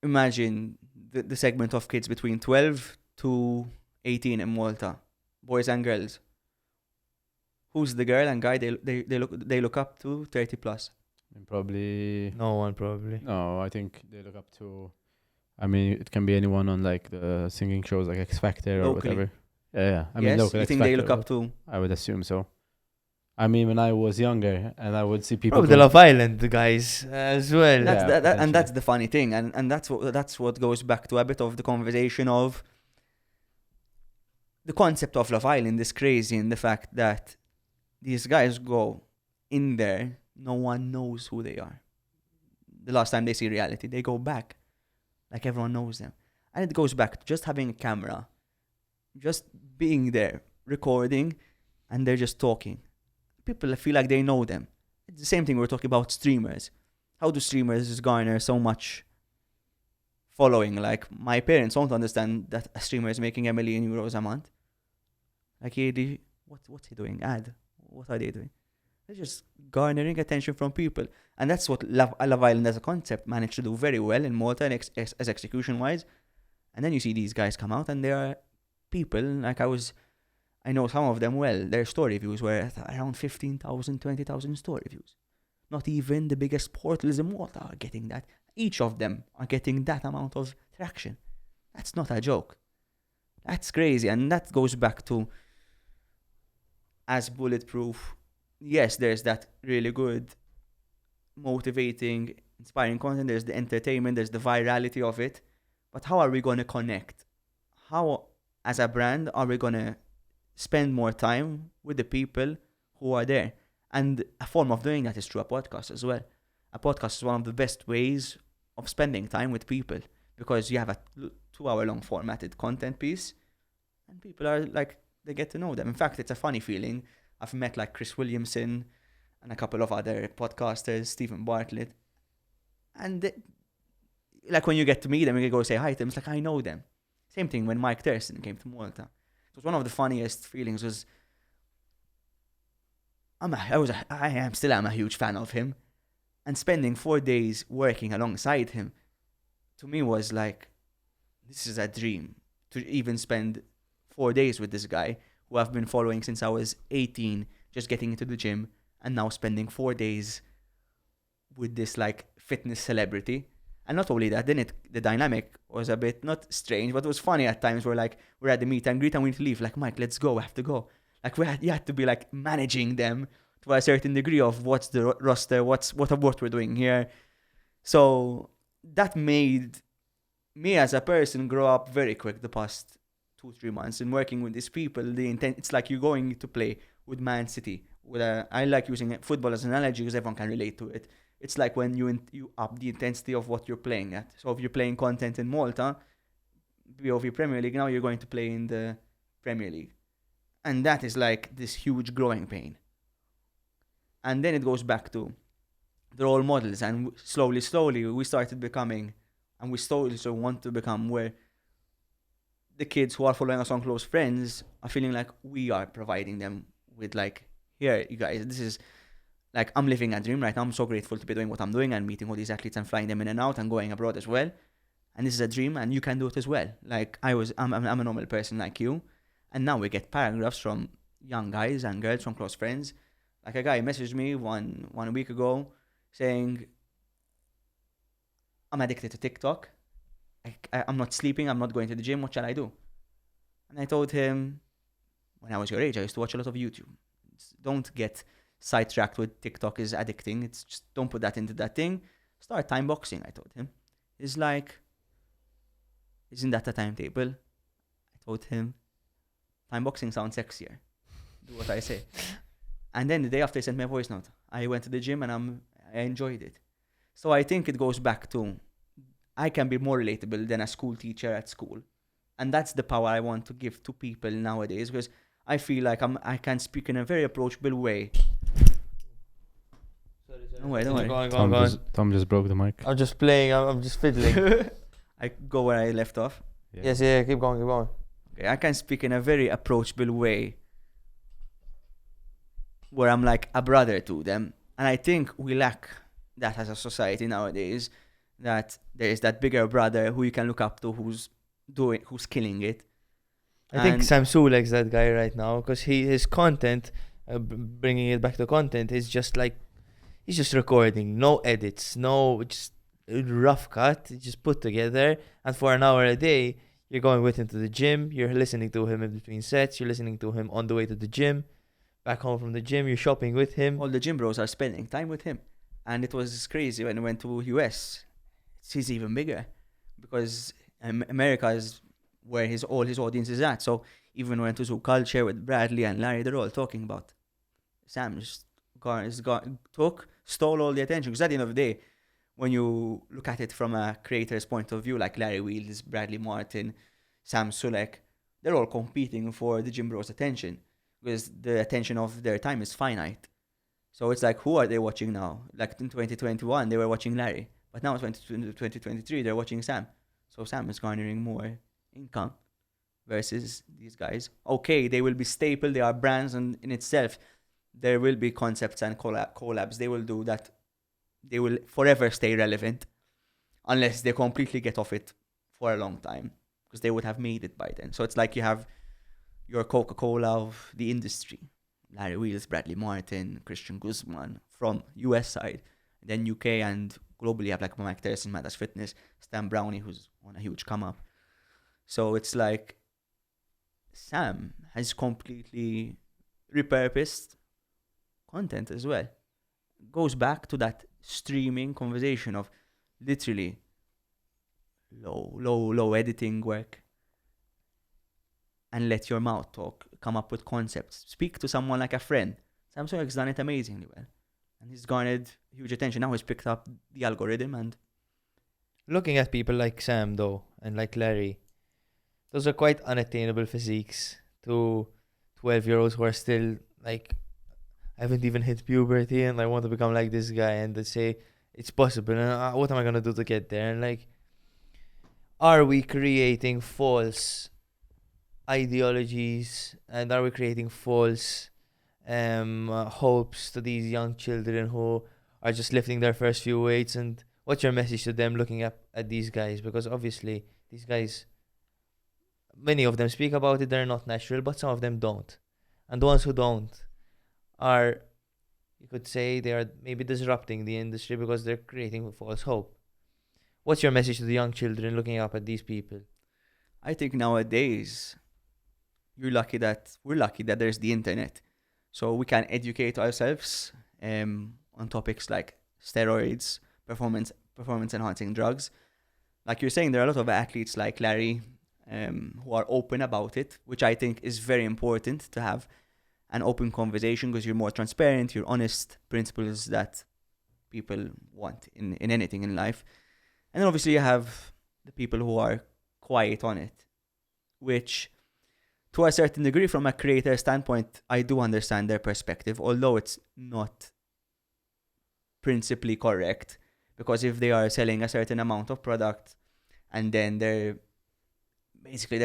Imagine the segment of kids between 12 to 18 in Malta, boys and girls. Who's the girl and guy they look up to 30 plus? Probably No one, probably. no. I think they look up to. I mean, it can be anyone on like the singing shows like X Factor or Locally. whatever. Yeah. I mean, Yes, local you X think they look Factor, up to? I would assume so. I mean, when I was younger, and I would see people. Probably the Love Island guys as well. And that's the funny thing, and that's what goes back to a bit of the conversation of the concept of Love Island is crazy in the fact that these guys go in there, no one knows who they are. The last time they see reality, they go back like everyone knows them, and it goes back to just having a camera, just being there, recording, and they're just talking. People feel like they know them. It's the same thing we're talking about streamers. How do streamers garner so much following? Like, my parents don't understand that a streamer is making €1 million a month. Like, what's he doing? What are they doing? They're just garnering attention from people. And that's what Love Island as a concept managed to do very well in Malta and as execution-wise. And then you see these guys come out and they are people, like I know some of them well, their story views were around 15,000, 20,000 story views. Not even the biggest portals in Malta are getting that. Each of them are getting that amount of traction. That's not a joke. That's crazy. And that goes back to, as Bulletproof, yes, there's that really good, motivating inspiring content, there's the entertainment, there's the virality of it. But how are we going to connect? How, as a brand, are we going to spend more time with the people who are there? And a form of doing that is through a podcast as well. A podcast is one of the best ways of spending time with people, because you have a 2-hour-long formatted content piece, and people are like, they get to know them. In fact, it's a funny feeling. I've met like Chris Williamson and a couple of other podcasters, Stephen Bartlett, and like when you get to meet them, you go say hi to them. It's like, I know them. Same thing when Mike Thurston came to Malta. It was one of the funniest feelings. Was I am still a huge fan of him, and spending 4 days working alongside him, to me was like, this is a dream, to even spend 4 days with this guy who I've been following since I was 18, just getting into the gym, and now spending 4 days with this like fitness celebrity. And not only that, then the dynamic was a bit not strange, but it was funny at times. We're at the meet and greet and we need to leave. Like, Mike, let's go. We have to go. Like you had to be like managing them to a certain degree of what's the roster, what we're doing here. So that made me as a person grow up very quick the past 2-3 months, and working with these people. It's like you're going to play with Man City. I like using football as an analogy because everyone can relate to it. It's like when you up the intensity of what you're playing at. So if you're playing content in Malta, BOV Premier League, now you're going to play in the Premier League. And that is like this huge growing pain. And then it goes back to the role models. And slowly, we started becoming, and we slowly want to become, where the kids who are following us on Close Friends are feeling like we are providing them with like, here, you guys, this is, like, I'm living a dream right now. I'm so grateful to be doing what I'm doing and meeting all these athletes and flying them in and out and going abroad as well. And this is a dream, and you can do it as well. Like, I'm a normal person like you. And now we get paragraphs from young guys and girls from Close Friends. Like, a guy messaged me one week ago saying, I'm addicted to TikTok. I'm not sleeping. I'm not going to the gym. What shall I do? And I told him, when I was your age, I used to watch a lot of YouTube. Don't get sidetracked with TikTok is addicting. It's just, don't put that into that thing. Start time boxing, I told him. He's like, isn't that a timetable? I told him, time boxing sounds sexier. Do what I say. And then the day after, he sent me a voice note. I went to the gym and I enjoyed it. So I think it goes back to, I can be more relatable than a school teacher at school. And that's the power I want to give to people nowadays, because I feel like I can speak in a very approachable way. Sorry. Don't worry. Go on. Tom just broke the mic. I'm just playing. I'm just fiddling. I go where I left off. Yeah. Yes, keep going. Okay, I can speak in a very approachable way, where I'm like a brother to them. And I think we lack that as a society nowadays, that there is that bigger brother who you can look up to, who's killing it. I think Sam Sulek's that guy right now, because his content, bringing it back to content, is just like, he's just recording, no edits, no, just rough cut, just put together, and for an hour a day, you're going with him to the gym, you're listening to him in between sets, you're listening to him on the way to the gym, back home from the gym, you're shopping with him. All the gym bros are spending time with him. And it was crazy when he went to US. He's even bigger, because America is where all his audience is at. So even went to Zoo Culture with Bradley and Larry, they're all talking about Sam. Just stole all the attention. Because at the end of the day, when you look at it from a creator's point of view, like Larry Wheels, Bradley Martin, Sam Sulek, they're all competing for the gym bros' attention, because the attention of their time is finite. So it's like, who are they watching now? Like in 2021, they were watching Larry. But now in 2023, they're watching Sam. So Sam is garnering more income versus these guys. Okay, they will be staple. They are brands, and in itself, there will be concepts and collabs. They will do that. They will forever stay relevant unless they completely get off it for a long time, because they would have made it by then. So it's like you have your Coca-Cola of the industry. Larry Wheels, Bradley Martin, Christian Guzman from US side. Then UK and globally you have like Mike Thurston, Madas Fitness, Stan Brownie, who's on a huge come up. So it's like Sam has completely repurposed content as well. Goes back to that streaming conversation of literally low editing work, and let your mouth talk, come up with concepts, speak to someone like a friend. Samsung has done it amazingly well, and he's garnered huge attention. Now he's picked up the algorithm, and Looking at people like Sam, though, and like Larry, those are quite unattainable physiques to 12-year-olds who are still, like, haven't even hit puberty and I want to become like this guy, and they say it's possible, and what am I going to do to get there? And, like, are we creating false ideologies, and are we creating false hopes to these young children who are just lifting their first few weights? And what's your message to them looking at these guys? Because obviously these guys, many of them speak about it, they're not natural, but some of them don't. And the ones who don't are, you could say, they are maybe disrupting the industry because they're creating false hope. What's your message to the young children looking up at these people? I think nowadays we're lucky that there's the internet, so we can educate ourselves on topics like steroids, performance enhancing drugs. Like you're saying, there are a lot of athletes like Larry who are open about it, which I think is very important to have an open conversation, because you're more transparent, you're honest, principles that people want in anything in life. And then obviously you have the people who are quiet on it, which to a certain degree, from a creator standpoint, I do understand their perspective, although it's not principally correct, because if they are selling a certain amount of product and then their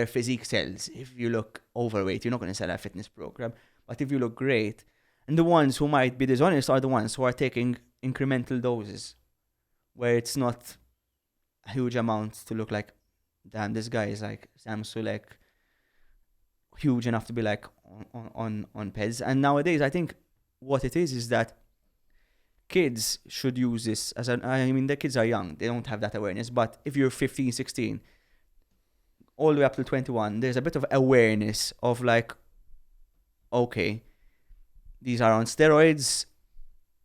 physique sells, if you look overweight, you're not going to sell a fitness program. But if you look great, and the ones who might be dishonest are the ones who are taking incremental doses, where it's not a huge amount to look like, damn, this guy is like Sam Sulek, huge enough to be like on PEDs. And nowadays, I think what it is that kids should use this as the kids are young, they don't have that awareness. But if you're 15, 16, all the way up to 21, there's a bit of awareness of like, okay, these are on steroids.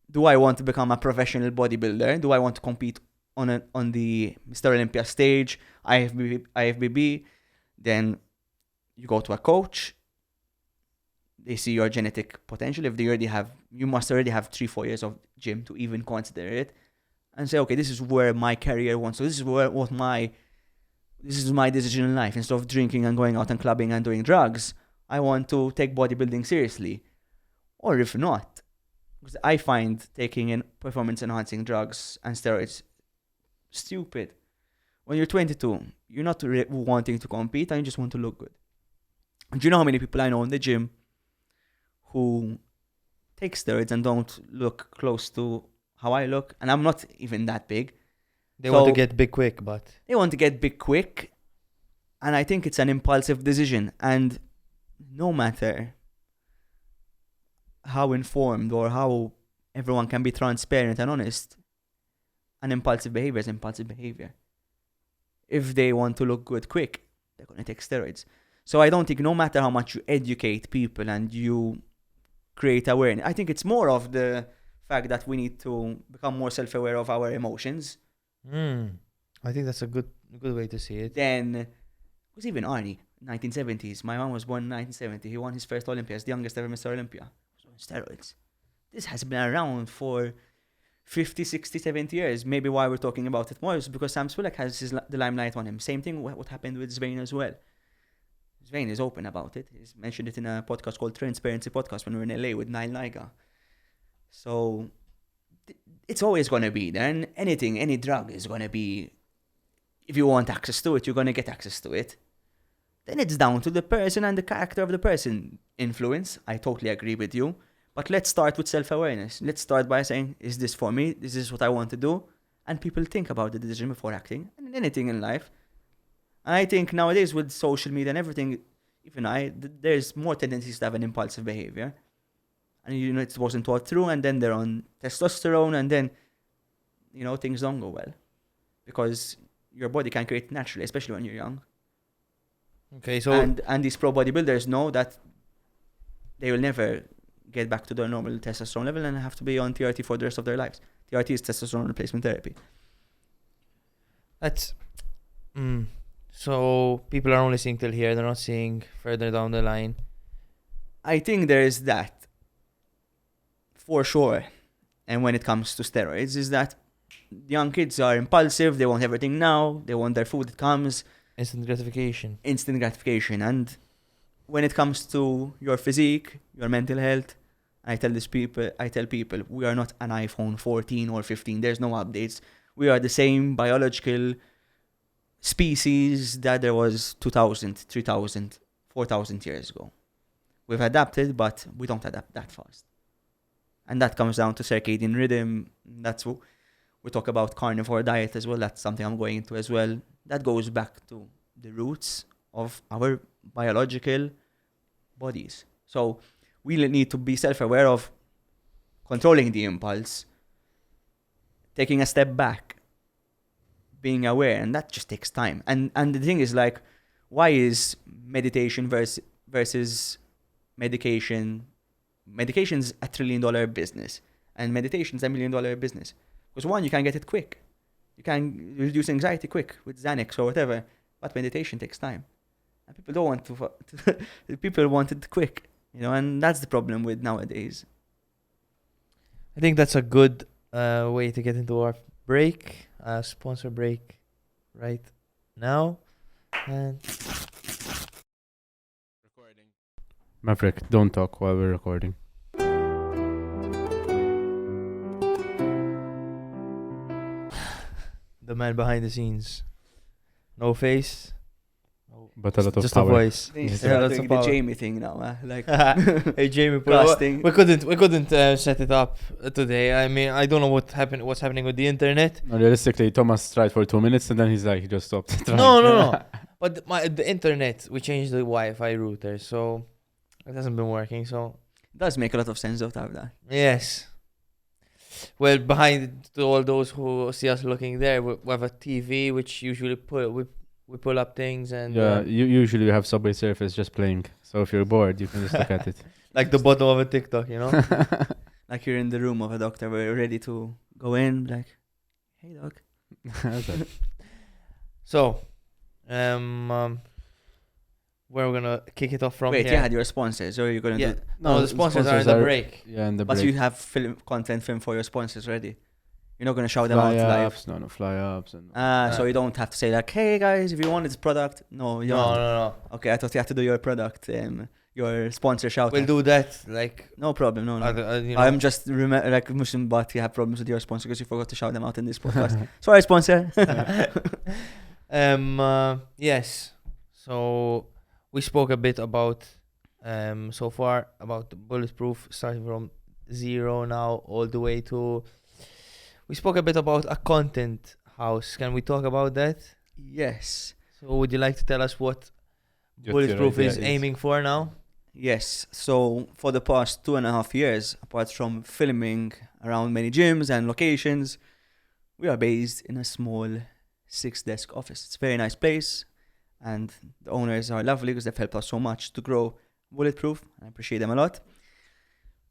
Do I want to become a professional bodybuilder? Do I want to compete on the Mr. Olympia stage, IFBB? Then you go to a coach. They see your genetic potential. If you must already have 3-4 years of gym to even consider it, and say, okay, this is where my career wants. So this is my decision in life. Instead of drinking and going out and clubbing and doing drugs, I want to take bodybuilding seriously. Or if not, because I find taking in performance enhancing drugs and steroids stupid. When you're 22, you're not wanting to compete and you just want to look good. And do you know how many people I know in the gym who take steroids and don't look close to how I look? And I'm not even that big. They want to get big quick, but... They want to get big quick. And I think it's an impulsive decision. And no matter how informed or how everyone can be transparent and honest, an impulsive behavior is impulsive behavior. If they want to look good quick, they're going to take steroids. So I don't think, no matter how much you educate people and you create awareness, I think it's more of the fact that we need to become more self-aware of our emotions. I think that's a good way to see it. Then, because even Arnie, 1970s, my mom was born in 1970. He won his first Olympias, the youngest ever Mr. Olympia. So on steroids. This has been around for 50, 60, 70 years. Maybe why we're talking about it more is because Sam Sulek has the limelight on him. Same thing what happened with Svein as well. Svein is open about it. He's mentioned it in a podcast called Transparency Podcast when we were in LA with Nile Niga. So it's always going to be there. And any drug is going to be, if you want access to it, you're going to get access to it. Then it's down to the person and the character of the person. Influence, I totally agree with you. But let's start with self-awareness. Let's start by saying, is this for me? Is this what I want to do? And people think about the decision before acting. And anything in life. And I think nowadays with social media and everything, there's more tendencies to have an impulsive behavior. And it wasn't thought through, and then they're on testosterone, and then, things don't go well. Because your body can create naturally, especially when you're young. Okay, so... And these pro bodybuilders know that they will never get back to their normal testosterone level and have to be on TRT for the rest of their lives. TRT is testosterone replacement therapy. That's so people are only seeing till here. They're not seeing further down the line. I think there is that, for sure. And when it comes to steroids, is that young kids are impulsive. They want everything now. They want their food that comes. Instant gratification. Instant gratification. And when it comes to your physique, your mental health, I tell people, we are not an iPhone 14 or 15. There's no updates. We are the same biological species that there was 2,000, 3,000, 4,000 years ago. We've adapted, but we don't adapt that fast. And that comes down to circadian rhythm. That's what we talk about, carnivore diet as well. That's something I'm going into as well. That goes back to the roots of our biological bodies. So we need to be self-aware of controlling the impulse, taking a step back, being aware, and that just takes time. And the thing is, like, why is meditation versus medication? Medication's $1 trillion business, and meditation's $1 million business. Because one, you can get it quick. You can reduce anxiety quick with Xanax or whatever, but meditation takes time. And people don't want to, people want it quick, and that's the problem with nowadays. I think that's a good way to get into our break, sponsor break, right now. And Maverick, don't talk while we're recording. the man behind the scenes, no face, But a lot of just power. a voice. They Yeah, start lots doing of the power. Jamie thing now, like Hey Jamie, casting. we couldn't set it up today. I mean, I don't know what's happening with the internet. No, realistically, Thomas tried for 2 minutes and then he's like, he just stopped trying. No. But the internet, we changed the Wi-Fi router, so it hasn't been working. So It does make a lot of sense out of that. yes. Well, behind all those who see us looking there, we have a TV which usually we pull up things and Yeah, you usually have Subway Surfers just playing. So if you're bored, you can just look at it. like the bottom of a TikTok, Like you're in the room of a doctor, where you're ready to go in, like, hey doc. So, where we're gonna kick it off from Wait, here. you had your sponsors, or you're gonna Yeah. do? No, the sponsors are in the break. Yeah, in the But break. you have content film for your sponsors ready. You're not gonna shout them fly out live. ups, no fly ups. And So you don't have to say like, hey guys, if you want this product, no, you don't. have to. No. Okay, I thought you had to do your product, your sponsor shout. We'll do that. Like, No problem, no. I'm just like Muslim, but you have problems with your sponsor because you forgot to shout them out in this podcast. Sorry, sponsor. Yes. So we spoke a bit about so far about the Bulletproof, starting from zero now all the way to. We spoke a bit about a content house. Can we talk about that? Yes. So would you like to tell us what Your Bulletproof idea is aiming for now? Yes. So for the past 2.5 years, apart from filming around many gyms and locations, we are based in a small 6-desk office. It's a very nice place, and the owners are lovely because they've helped us so much to grow Bulletproof. I appreciate them a lot.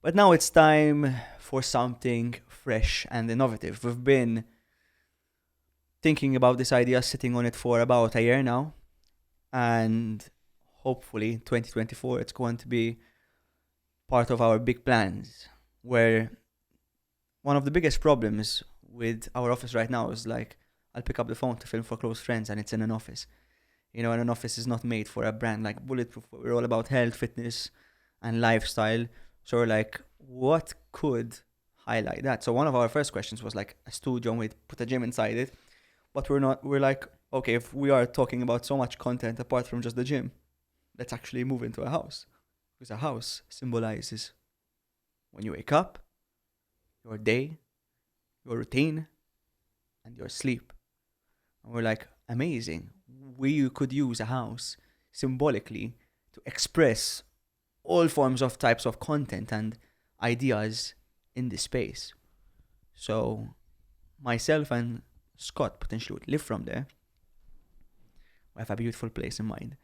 But now it's time for something fresh and innovative. We've been thinking about this idea, sitting on it for about a year now, and hopefully 2024 it's going to be part of our big plans, where one of the biggest problems with our office right now is like, I'll pick up the phone to film for close friends and it's in an office. And an office is not made for a brand like Bulletproof. We're all about health, fitness, and lifestyle. So we're like, what could highlight that? So one of our first questions was like a studio, and we'd put a gym inside it. But we're like, okay, if we are talking about so much content apart from just the gym, let's actually move into a house. Because a house symbolizes when you wake up, your day, your routine, and your sleep. And we're like, amazing. We could use a house symbolically to express all forms of types of content and ideas in this space. So myself and Scott potentially would live from there. We have a beautiful place in mind.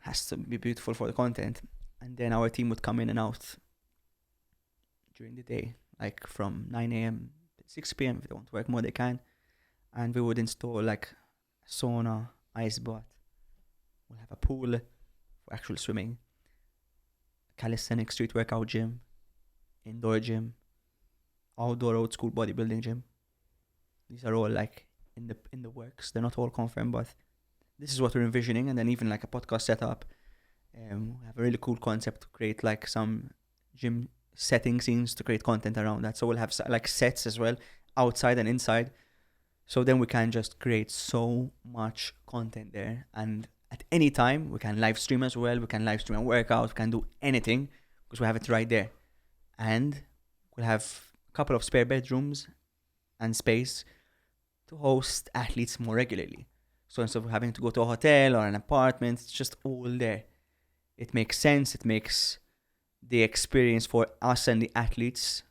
Has to be beautiful for the content. And then our team would come in and out during the day, like from 9 a.m. to 6 p.m. If they want to work more, they can. And we would install like sauna, ice bath. We'll have a pool for actual swimming, calisthenic street workout gym, indoor gym, outdoor old school bodybuilding gym. These are all like in the works. They're not all confirmed, but this is what we're envisioning. And then even like a podcast setup. We have a really cool concept to create like some gym setting scenes to create content around that. So we'll have like sets as well, outside and inside. So then we can just create so much content there. And at any time, we can live stream as well. We can live stream a workout. We can do anything because we have it right there. And we'll have a couple of spare bedrooms and space to host athletes more regularly. So instead of having to go to a hotel or an apartment, it's just all there. It makes sense. It makes the experience for us and the athletes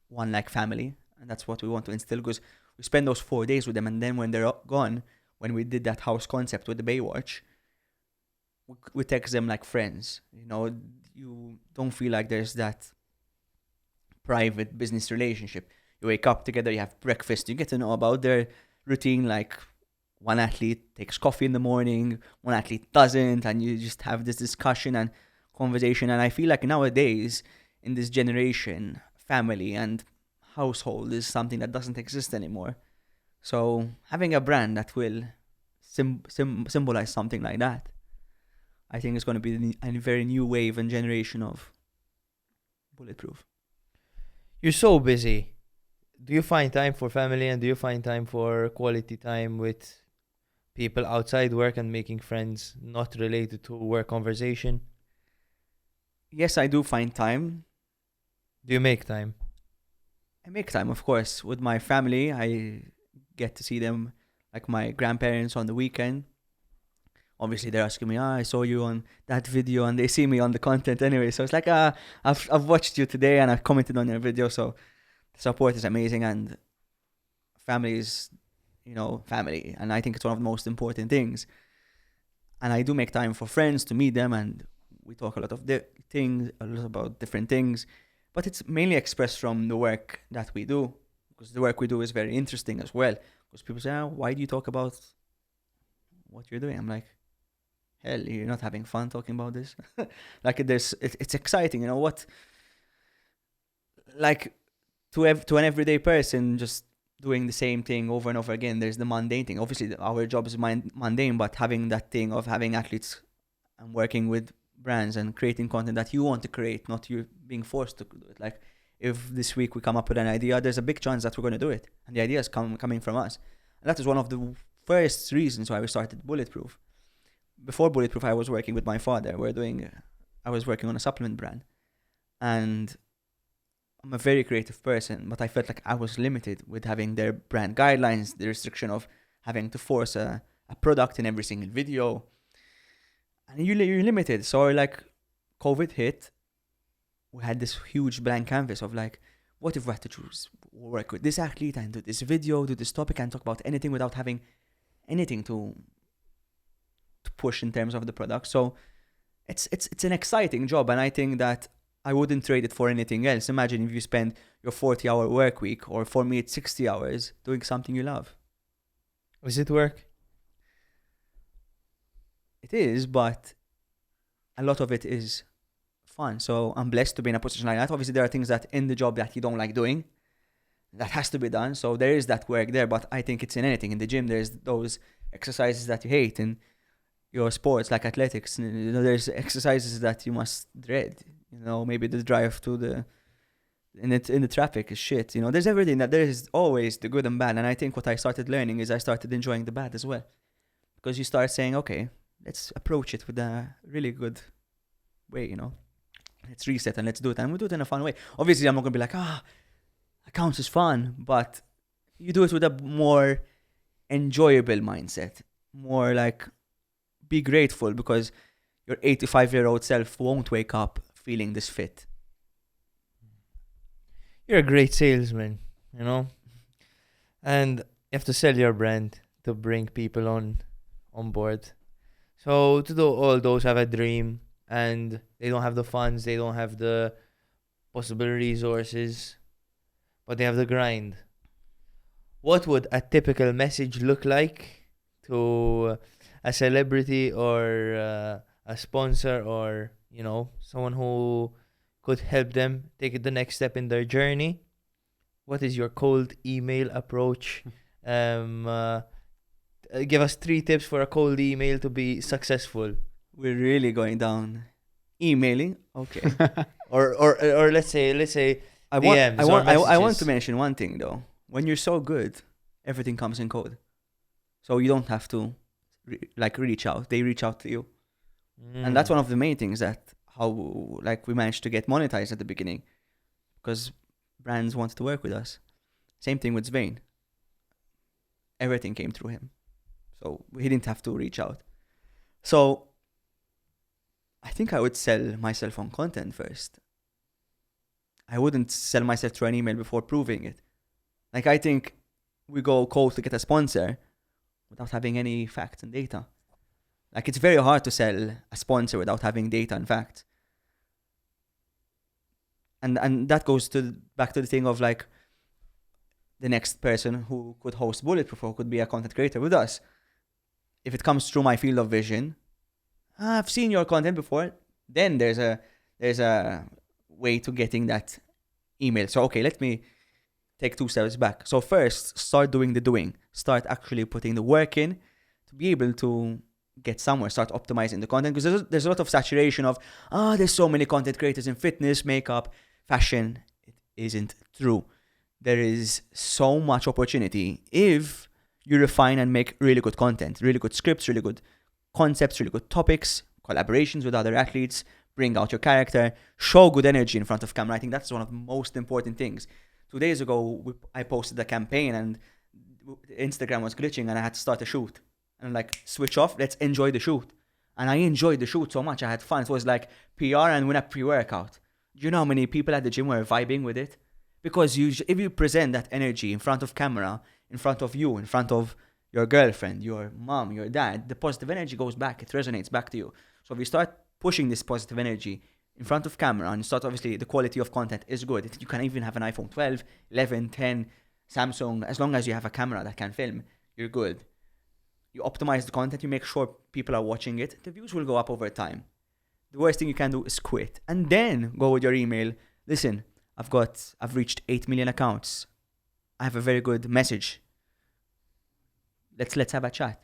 one like family. And that's what we want to instill, because we spend those 4 days with them. And then when they're gone, when we did that house concept with the Baywatch, we text them like friends. You know, you don't feel like there's that private business relationship. You wake up together, you have breakfast, you get to know about their routine. Like one athlete takes coffee in the morning, one athlete doesn't, and you just have this discussion and conversation. And I feel like nowadays, in this generation, family and household is something that doesn't exist anymore. So having a brand that will symbolize something like that, I think it's going to be a very new wave and generation of Bulletproof. You're so busy. Do you find time for family, and do you find time for quality time with people outside work and making friends not related to work conversation? Yes, I do find time. Do you make time? I make time, of course. With my family, I get to see them, like my grandparents on the weekend. Obviously, they're asking me, I saw you on that video, and they see me on the content anyway. So it's like, I've watched you today and I've commented on your video. So the support is amazing, and family is, family. And I think it's one of the most important things. And I do make time for friends to meet them, and we talk a lot about different things. But it's mainly expressed from the work that we do, because the work we do is very interesting as well. Because people say, why do you talk about what you're doing? I'm like, hell, you're not having fun talking about this? Like, it's exciting, you know what? Like, to an everyday person, just doing the same thing over and over again, there's the mundane thing. Obviously, our job is mundane, but having that thing of having athletes and working with brands and creating content that you want to create, not you being forced to do it. Like, if this week we come up with an idea, there's a big chance that we're going to do it. And the idea is coming from us. And that is one of the first reasons why we started Bulletproof. Before Bulletproof, I was working with my father. I was working on a supplement brand. And I'm a very creative person, but I felt like I was limited with having their brand guidelines, the restriction of having to force a product in every single video. And you're limited. So like COVID hit, we had this huge blank canvas of like, what if we had to choose work with this athlete and do this video, do this topic, and talk about anything without having anything to push in terms of the product. So it's an exciting job, and I think that I wouldn't trade it for anything else. Imagine if you spend your 40-hour work week, or for me it's 60 hours, doing something you love. Is it work? It is, but a lot of it is fun. So I'm blessed to be in a position like that. Obviously, there are things that in the job that you don't like doing, that has to be done. So there is that work there, but I think it's in anything. In the gym, there's those exercises that you hate. In your sports, like athletics, there's exercises that you must dread. Maybe the drive to in the traffic is shit. There's everything. That there is always the good and bad. And I think what I started learning is I started enjoying the bad as well. Because you start saying, okay, let's approach it with a really good way, Let's reset and let's do it. And we do it in a fun way. Obviously, I'm not going to be like, accounts is fun. But you do it with a more enjoyable mindset. More like, be grateful, because your 85-year-old self won't wake up feeling this fit. You're a great salesman, and you have to sell your brand to bring people on board. So to do all those have a dream and they don't have the funds, they don't have the possible resources, but they have the grind. what would a typical message look like to a celebrity or a sponsor, or someone who could help them take the next step in their journey? What is your cold email approach? Give us 3 tips for a cold email to be successful. We're really going down emailing. Okay. Or let's say I want DMs I or want I want messages. to mention one thing though. When you're so good, everything comes in code. So you don't have to reach out. They reach out to you. And that's one of the main things that how we managed to get monetized at the beginning, because brands wanted to work with us. Same thing with Svein. Everything came through him. So he didn't have to reach out. So I think I would sell myself on content first. I wouldn't sell myself through an email before proving it. Like, I think we go cold to get a sponsor without having any facts and data. Like, it's very hard to sell a sponsor without having data and facts. And that goes back to the thing of like the next person who could host Bulletproof or could be a content creator with us. If it comes through my field of vision, I've seen your content before, then there's a way to getting that email. So, okay, let me take 2 steps back. So first, start doing the doing. Start actually putting the work in to be able to get somewhere. Start optimizing the content, because there's a lot of saturation of, there's so many content creators in fitness, makeup, fashion. It isn't true. There is so much opportunity if you refine and make really good content, really good scripts, really good concepts, really good topics, collaborations with other athletes, bring out your character, show good energy in front of camera. I think that's one of the most important things. 2 days ago, I posted a campaign and Instagram was glitching and I had to start a shoot. And I'm like, switch off, let's enjoy the shoot. And I enjoyed the shoot so much. I had fun. It was like PR and win a pre-workout. Do you know how many people at the gym were vibing with it? Because if you present that energy in front of camera, in front of you, in front of your girlfriend, your mom, your dad, the positive energy goes back. It resonates back to you. So if you start pushing this positive energy in front of camera and start, obviously, the quality of content is good. You can even have an iPhone 12, 11, 10, Samsung. As long as you have a camera that can film, you're good. You optimize the content. You make sure people are watching it. The views will go up over time. The worst thing you can do is quit. And then go with your email. Listen, I've reached 8 million accounts. I have a very good message. Let's have a chat.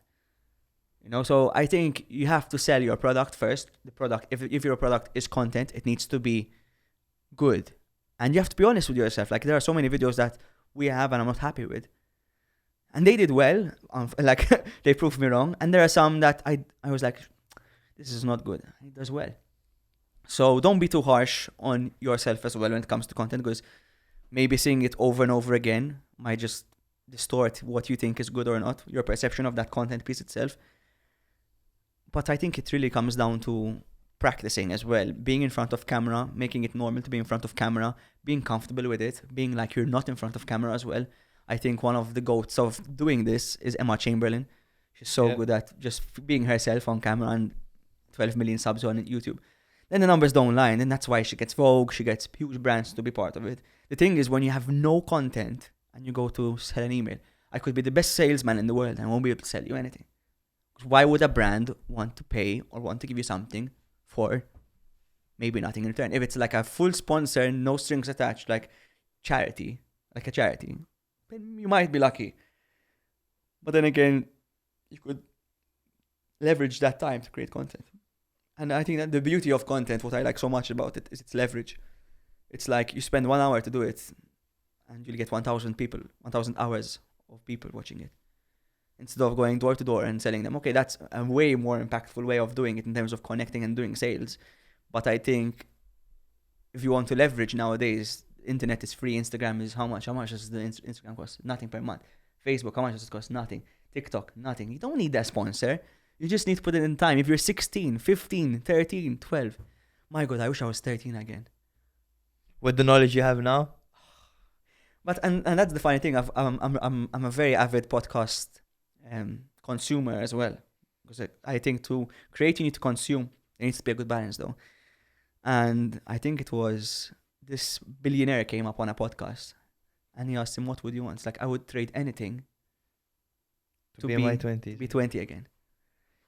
So I think you have to sell your product first. The product, if your product is content, it needs to be good. And you have to be honest with yourself. Like, there are so many videos that we have and I'm not happy with. And they did well. They proved me wrong. And there are some that I was like, this is not good. It does well. So don't be too harsh on yourself as well when it comes to content, because maybe seeing it over and over again might just distort what you think is good or not, your perception of that content piece itself. But I think it really comes down to practicing as well, being in front of camera, making it normal to be in front of camera, being comfortable with it, being like you're not in front of camera as well. I think one of the goats of doing this is Emma Chamberlain. She's so good at just being herself on camera, and 12 million subs on YouTube. Then the numbers don't lie, and then that's why she gets Vogue, she gets huge brands to be part of it. The thing is, when you have no content and you go to sell an email, I could be the best salesman in the world and I won't be able to sell you anything. Why would a brand want to pay or want to give you something for maybe nothing in return? If it's like a full sponsor, no strings attached, like a charity, then you might be lucky. But then again, you could leverage that time to create content. And I think that the beauty of content, what I like so much about it, is its leverage. It's like you spend 1 hour to do it and you'll get 1,000 hours of people watching it. Instead of going door to door and selling them. Okay, that's a way more impactful way of doing it in terms of connecting and doing sales. But I think if you want to leverage nowadays, internet is free. Instagram is how much? How much does the Instagram cost? Nothing per month. Facebook, how much does it cost? Nothing. TikTok, nothing. You don't need that sponsor. You just need to put it in time. If you're 16, 15, 13, 12. My God, I wish I was 13 again. With the knowledge you have now? But and that's the funny thing. I'm a very avid podcast consumer as well, because I think to create you need to consume. There needs to be a good balance though. And I think it was this billionaire came up on a podcast And he asked him, what would you want? It's like, I would trade anything To be in my 20s. to be 20 again.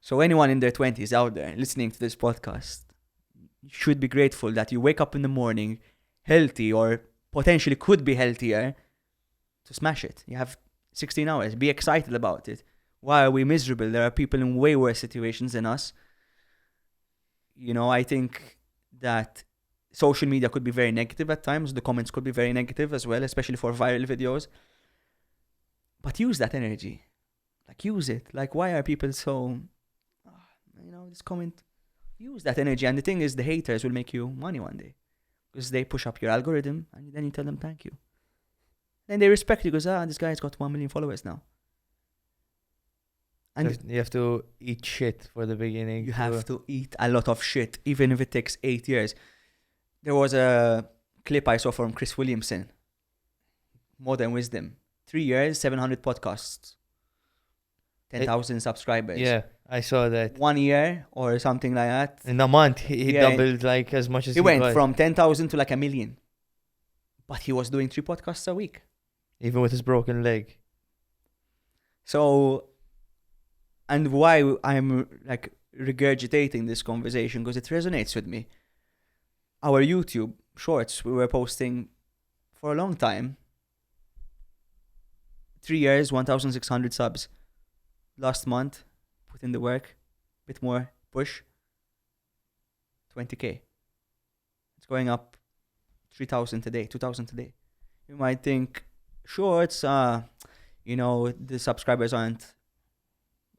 So anyone in their 20s out there listening to this podcast, you should be grateful that you wake up in the morning healthy or potentially could be healthier to smash it. You have 16 hours. Be excited about it. Why are we miserable? There are people in way worse situations than us. You know, I think that social media could be very negative at times. The comments could be very negative as well, especially for viral videos. But use that energy. Like, use it. Like, why are people so, this comment? Use that energy. And the thing is, the haters will make you money one day. Because they push up your algorithm, and then you tell them thank you. Then they respect you because, this guy's got 1 million followers now. And You have to eat shit for the beginning. you have to eat a lot of shit, even if it takes 8 years. There was a clip I saw from Chris Williamson, Modern Wisdom. 3 years, 700 podcasts, 10,000 subscribers. Yeah, I saw that. 1 year or something like that. In a month, he Yeah. doubled like as much as He went got. from 10,000 to like 1 million. But he was doing 3 podcasts a week. Even with his broken leg. So, and why I'm like regurgitating this conversation, because it resonates with me. Our YouTube shorts, we were posting for a long time. 3 years, 1,600 subs. Last month, put in the work, bit more push, 20K. It's going up 3,000 today, 2,000 today. You might think, shorts, the subscribers aren't.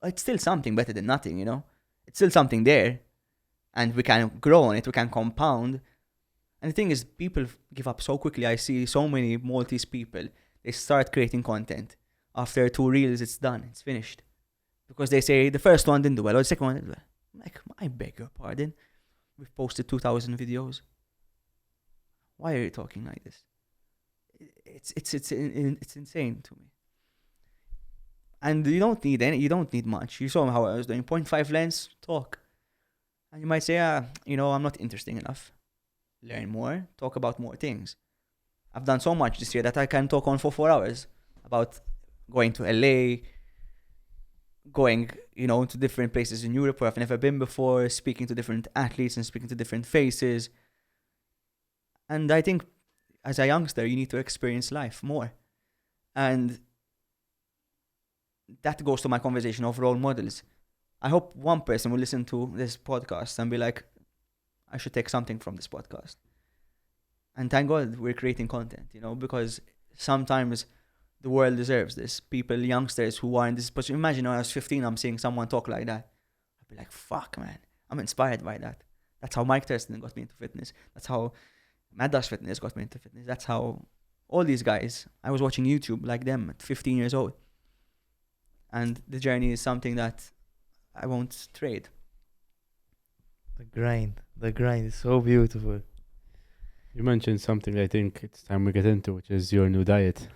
It's still something better than nothing, It's still something there. And we can grow on it, we can compound. And the thing is, people give up so quickly. I see so many Maltese people, they start creating content. After 2 reels, it's done, it's finished. Because they say the first one didn't do well, or the second one didn't do well. I'm like, I beg your pardon. We've posted 2,000 videos. Why are you talking like this? It's insane to me. And you don't need much. You saw how I was doing 0.5 lens, talk. And you might say, I'm not interesting enough. Learn more, talk about more things. I've done so much this year that I can talk on for 4 hours about going to LA, going, to different places in Europe where I've never been before, speaking to different athletes and speaking to different faces. And I think as a youngster, you need to experience life more. And that goes to my conversation of role models. I hope one person will listen to this podcast and be like, I should take something from this podcast. And thank God we're creating content, because sometimes the world deserves this. People, youngsters who are in this position. Imagine when I was 15, I'm seeing someone talk like that. I'd be like, fuck, man. I'm inspired by that. That's how Mike Thurston got me into fitness. That's how Mad Dash Fitness got me into fitness. That's how all these guys, I was watching YouTube like them at 15 years old. And the journey is something that I won't trade. The grind is so beautiful. You mentioned something I think it's time we get into, which is your new diet.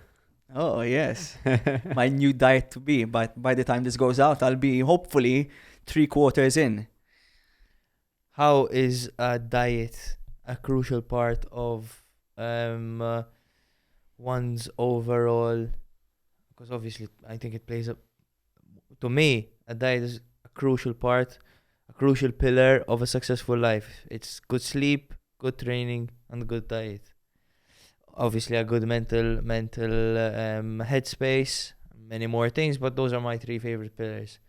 Oh, yes. My new diet to be. But by the time this goes out, I'll be hopefully 3/4 in. How is a diet a crucial part of one's overall? Because obviously, I think it plays to me, a diet is a crucial part, a crucial pillar of a successful life. It's good sleep, good training, and good diet. Obviously, a good mental headspace, many more things, but those are my 3 favorite pillars.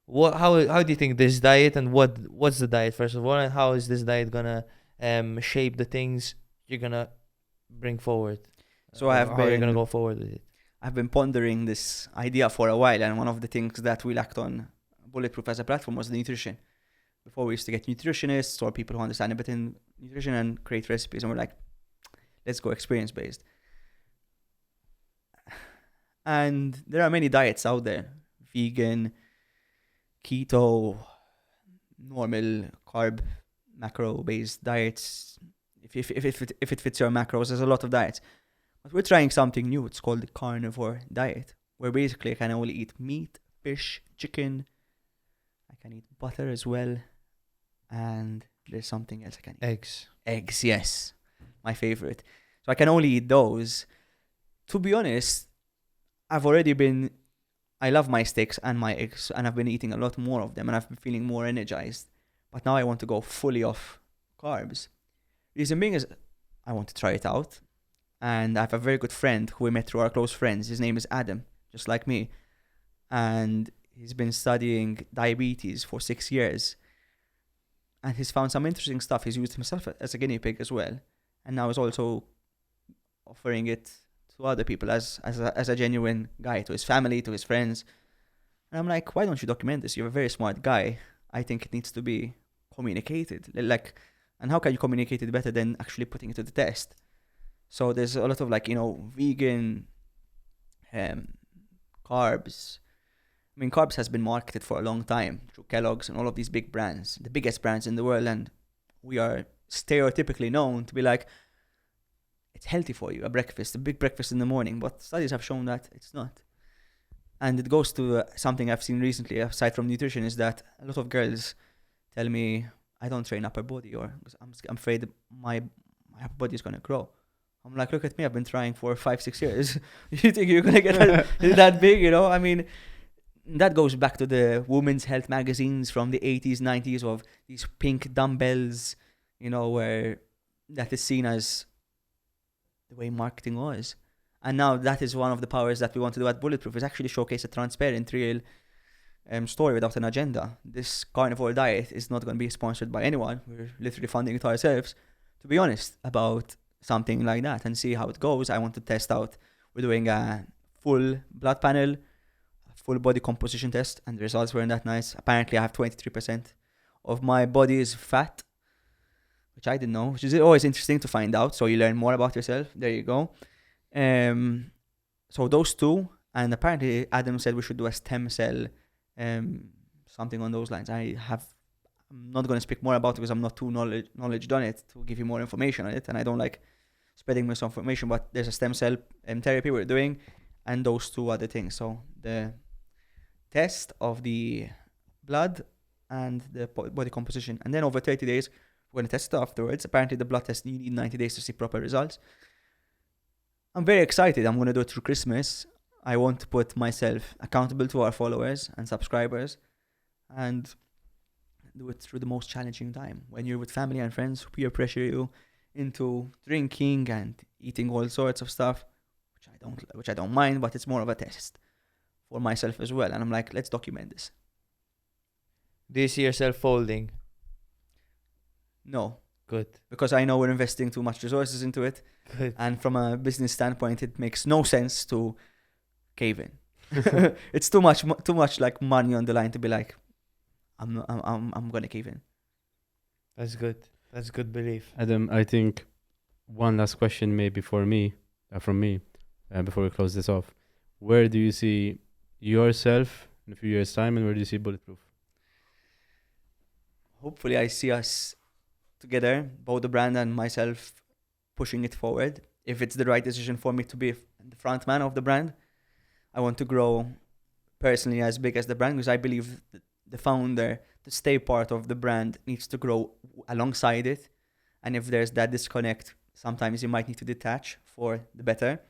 How do you think this diet, and what's the diet first of all, and how is this diet gonna shape the things you're gonna bring forward? So I have how you're gonna been go forward with it? I've been pondering this idea for a while, and one of the things that we lacked on Bulletproof as a platform was the nutrition. Before, we used to get nutritionists or people who understand a bit in nutrition and create recipes, and we're like, let's go experience-based. And there are many diets out there. Vegan, keto, normal carb, macro-based diets. If it fits your macros, there's a lot of diets. But we're trying something new. It's called the carnivore diet, where basically I can only eat meat, fish, chicken. I can eat butter as well. And there's something else I can eat. Eggs. Eggs, yes. My favorite. So I can only eat those. To be honest, I love my steaks and my eggs, and I've been eating a lot more of them, and I've been feeling more energized. But now I want to go fully off carbs. Reason being is I want to try it out. And I have a very good friend who we met through our close friends. His name is Adam, just like me. And he's been studying diabetes for 6 years. And he's found some interesting stuff. He's used himself as a guinea pig as well. And now is also offering it to other people as a genuine guy, to his family, to his friends. And I'm like, why don't you document this? You're a very smart guy. I think it needs to be communicated. And how can you communicate it better than actually putting it to the test? So there's a lot of vegan carbs. I mean, carbs has been marketed for a long time through Kellogg's and all of these big brands, the biggest brands in the world. And we are stereotypically known to be like, it's healthy for you, a big breakfast in the morning. But studies have shown that it's not. And it goes to something I've seen recently, aside from nutrition, is that a lot of girls tell me, I don't train upper body, or I'm afraid my upper body is going to grow. I'm like, look at me, I've been trying for 5-6 years. You think you're going to get that big, I mean, that goes back to the women's health magazines from the 80s, 90s of these pink dumbbells, where that is seen as the way marketing was. And now that is one of the powers that we want to do at Bulletproof, is actually showcase a transparent, real story without an agenda. This carnivore diet is not going to be sponsored by anyone. We're literally funding it ourselves, to be honest, about something like that and see how it goes. I want to test out. We're doing a full blood panel, a full body composition test, and the results weren't that nice. Apparently, I have 23% of my body is fat, which I didn't know, which is always interesting to find out. So you learn more about yourself. There you go. So those two, and apparently Adam said we should do a stem cell, something on those lines. I'm not going to speak more about it because I'm not too knowledge on it to give you more information on it, and I don't like spreading misinformation, but there's a stem cell therapy we're doing, and those two other things. So the test of the blood and the body composition, and then over 30 days we're going to test it afterwards. Apparently the blood test, you need 90 days to see proper results. I'm very excited. I'm going to do it through Christmas. I want to put myself accountable to our followers and subscribers and do it through the most challenging time. When you're with family and friends who peer pressure you into drinking and eating all sorts of stuff, which I don't mind, but it's more of a test for myself as well. And I'm like, let's document this. Do you see yourself folding? No. Good. Because I know we're investing too much resources into it. Good. And from a business standpoint, it makes no sense to cave in. It's too much like money on the line to be like, I'm gonna cave in. That's good. That's good belief. Adam, I think one last question maybe from me, before we close this off. Where do you see yourself in a few years' time, and where do you see Bulletproof? Hopefully I see us together, both the brand and myself, pushing it forward. If it's the right decision for me to be the front man of the brand, I want to grow personally as big as the brand, because I believe the founder, to stay part of the brand, needs to grow alongside it. And if there's that disconnect, sometimes you might need to detach for the better.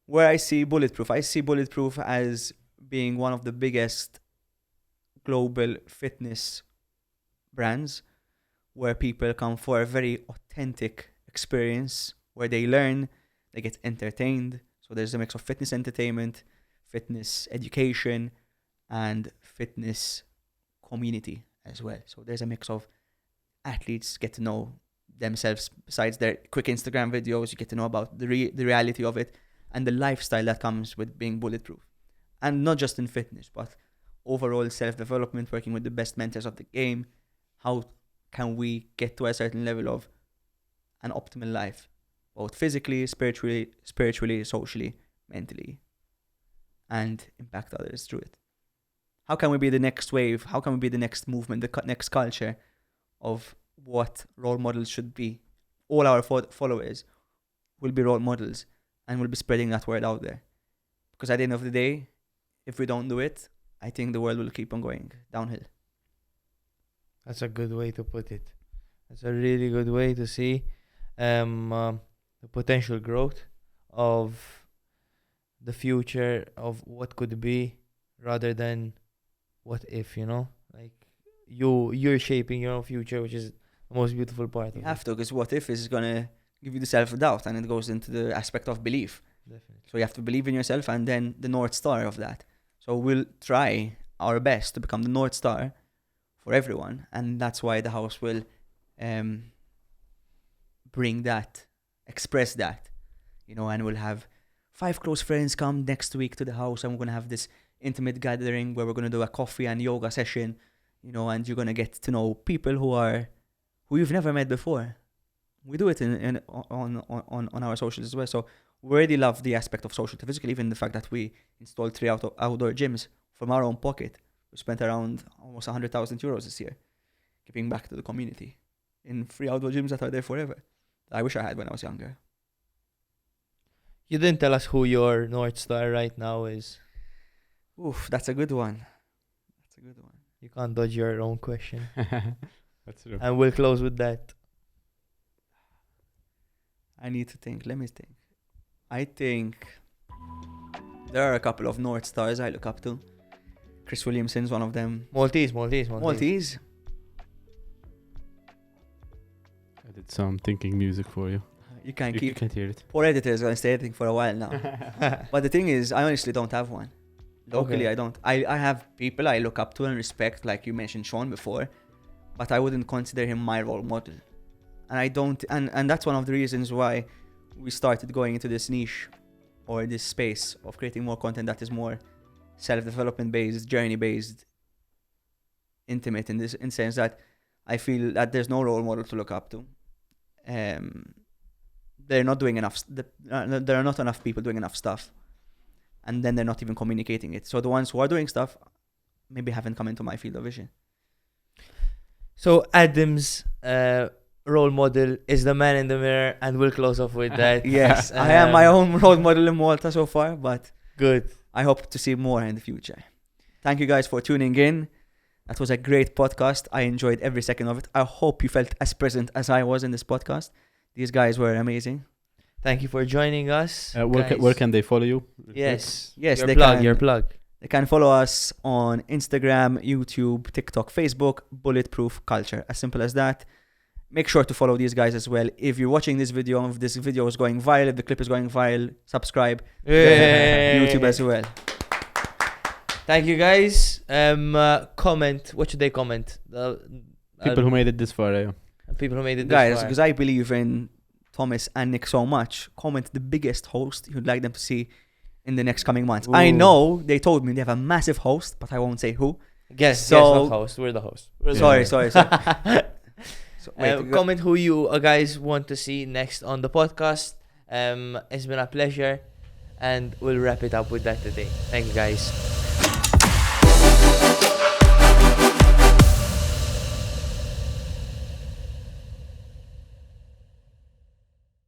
Where I see Bulletproof as being one of the biggest global fitness brands, where people come for a very authentic experience, where they learn, they get entertained. So there's a mix of fitness entertainment, fitness education, and fitness community as well. So there's a mix of athletes get to know themselves besides their quick Instagram videos. You get to know about the reality of it and the lifestyle that comes with being Bulletproof. And not just in fitness, but overall self-development, working with the best mentors of the game. How can we get to a certain level of an optimal life, both physically, spiritually, socially, mentally, and impact others through it? How can we be the next wave? How can we be the next movement, the next culture of what role models should be? All our followers will be role models, and we'll be spreading that word out there. Because at the end of the day, if we don't do it, I think the world will keep on going downhill. That's a good way to put it. That's a really good way to see the potential growth of the future of what could be rather than what if, you know? Like you're shaping your own future, which is the most beautiful part You of have to, because what if is gonna give you the self-doubt, and it goes into the aspect of belief. it. Definitely. So you have to believe in yourself, and then the North Star of that. So we'll try our best to become the North Star for everyone, and that's why the house will bring that, express that, you know, and we'll have 5 close friends come next week to the house, and we're going to have this intimate gathering where we're going to do a coffee and yoga session, you know, and you're going to get to know people who you've never met before. We do it on our socials as well. So we really love the aspect of social to physical, even the fact that we installed 3 outdoor gyms from our own pocket. We spent around almost 100,000 euros this year giving back to the community in free outdoor gyms that are there forever. I wish I had when I was younger. You didn't tell us who your North Star right now is. Oof, that's a good one. That's a good one. You can't dodge your own question. That's true. And we'll close with that. I need to think. Let me think. I think there are a couple of North Stars I look up to. Chris Williamson's one of them. Maltese. Maltese. I did some thinking music for you. You can't You keep. can't hear it. Poor editor is going to stay editing for a while now. But the thing is, I honestly don't have one. Locally, Okay. I don't. I have people I look up to and respect, like you mentioned Sean before, but I wouldn't consider him my role model. And I don't, and that's one of the reasons why we started going into this niche or this space of creating more content that is more self-development based, journey based, intimate in sense that I feel that there's no role model to look up to. They're not doing enough. There are not enough people doing enough stuff, and then they're not even communicating it. So the ones who are doing stuff maybe haven't come into my field of vision. So Adam's role model is the man in the mirror, and we'll close off with that. Yes, I am my own role model in Malta so far, but Good. I hope to see more in the future. Thank you guys for tuning in. That was a great podcast. I enjoyed every second of it. I hope you felt as present as I was in this podcast. These guys were amazing. Thank you for joining us. Where can they follow you? Yes. Yes, Your they plug. can. Your plug. They can follow us on Instagram, YouTube, TikTok, Facebook, Bulletproof Culture. As simple as that. Make sure to follow these guys as well. If you're watching this video, if this video is going viral, if the clip is going viral, subscribe. YouTube as well. Thank you guys. Comment. What should they comment? People who made it this far, yeah. People who made it this Guys, far. because I believe in Thomas and Nick so much, comment the biggest host you'd like them to see in the next coming months. I Ooh. know they told me they have a massive host, but I won't say who. Guess. So- Not host. We're the host. Sorry. So, wait, Comment who you guys want to see next on the podcast. It's been a pleasure, and we'll wrap it up with that today. Thank you, guys.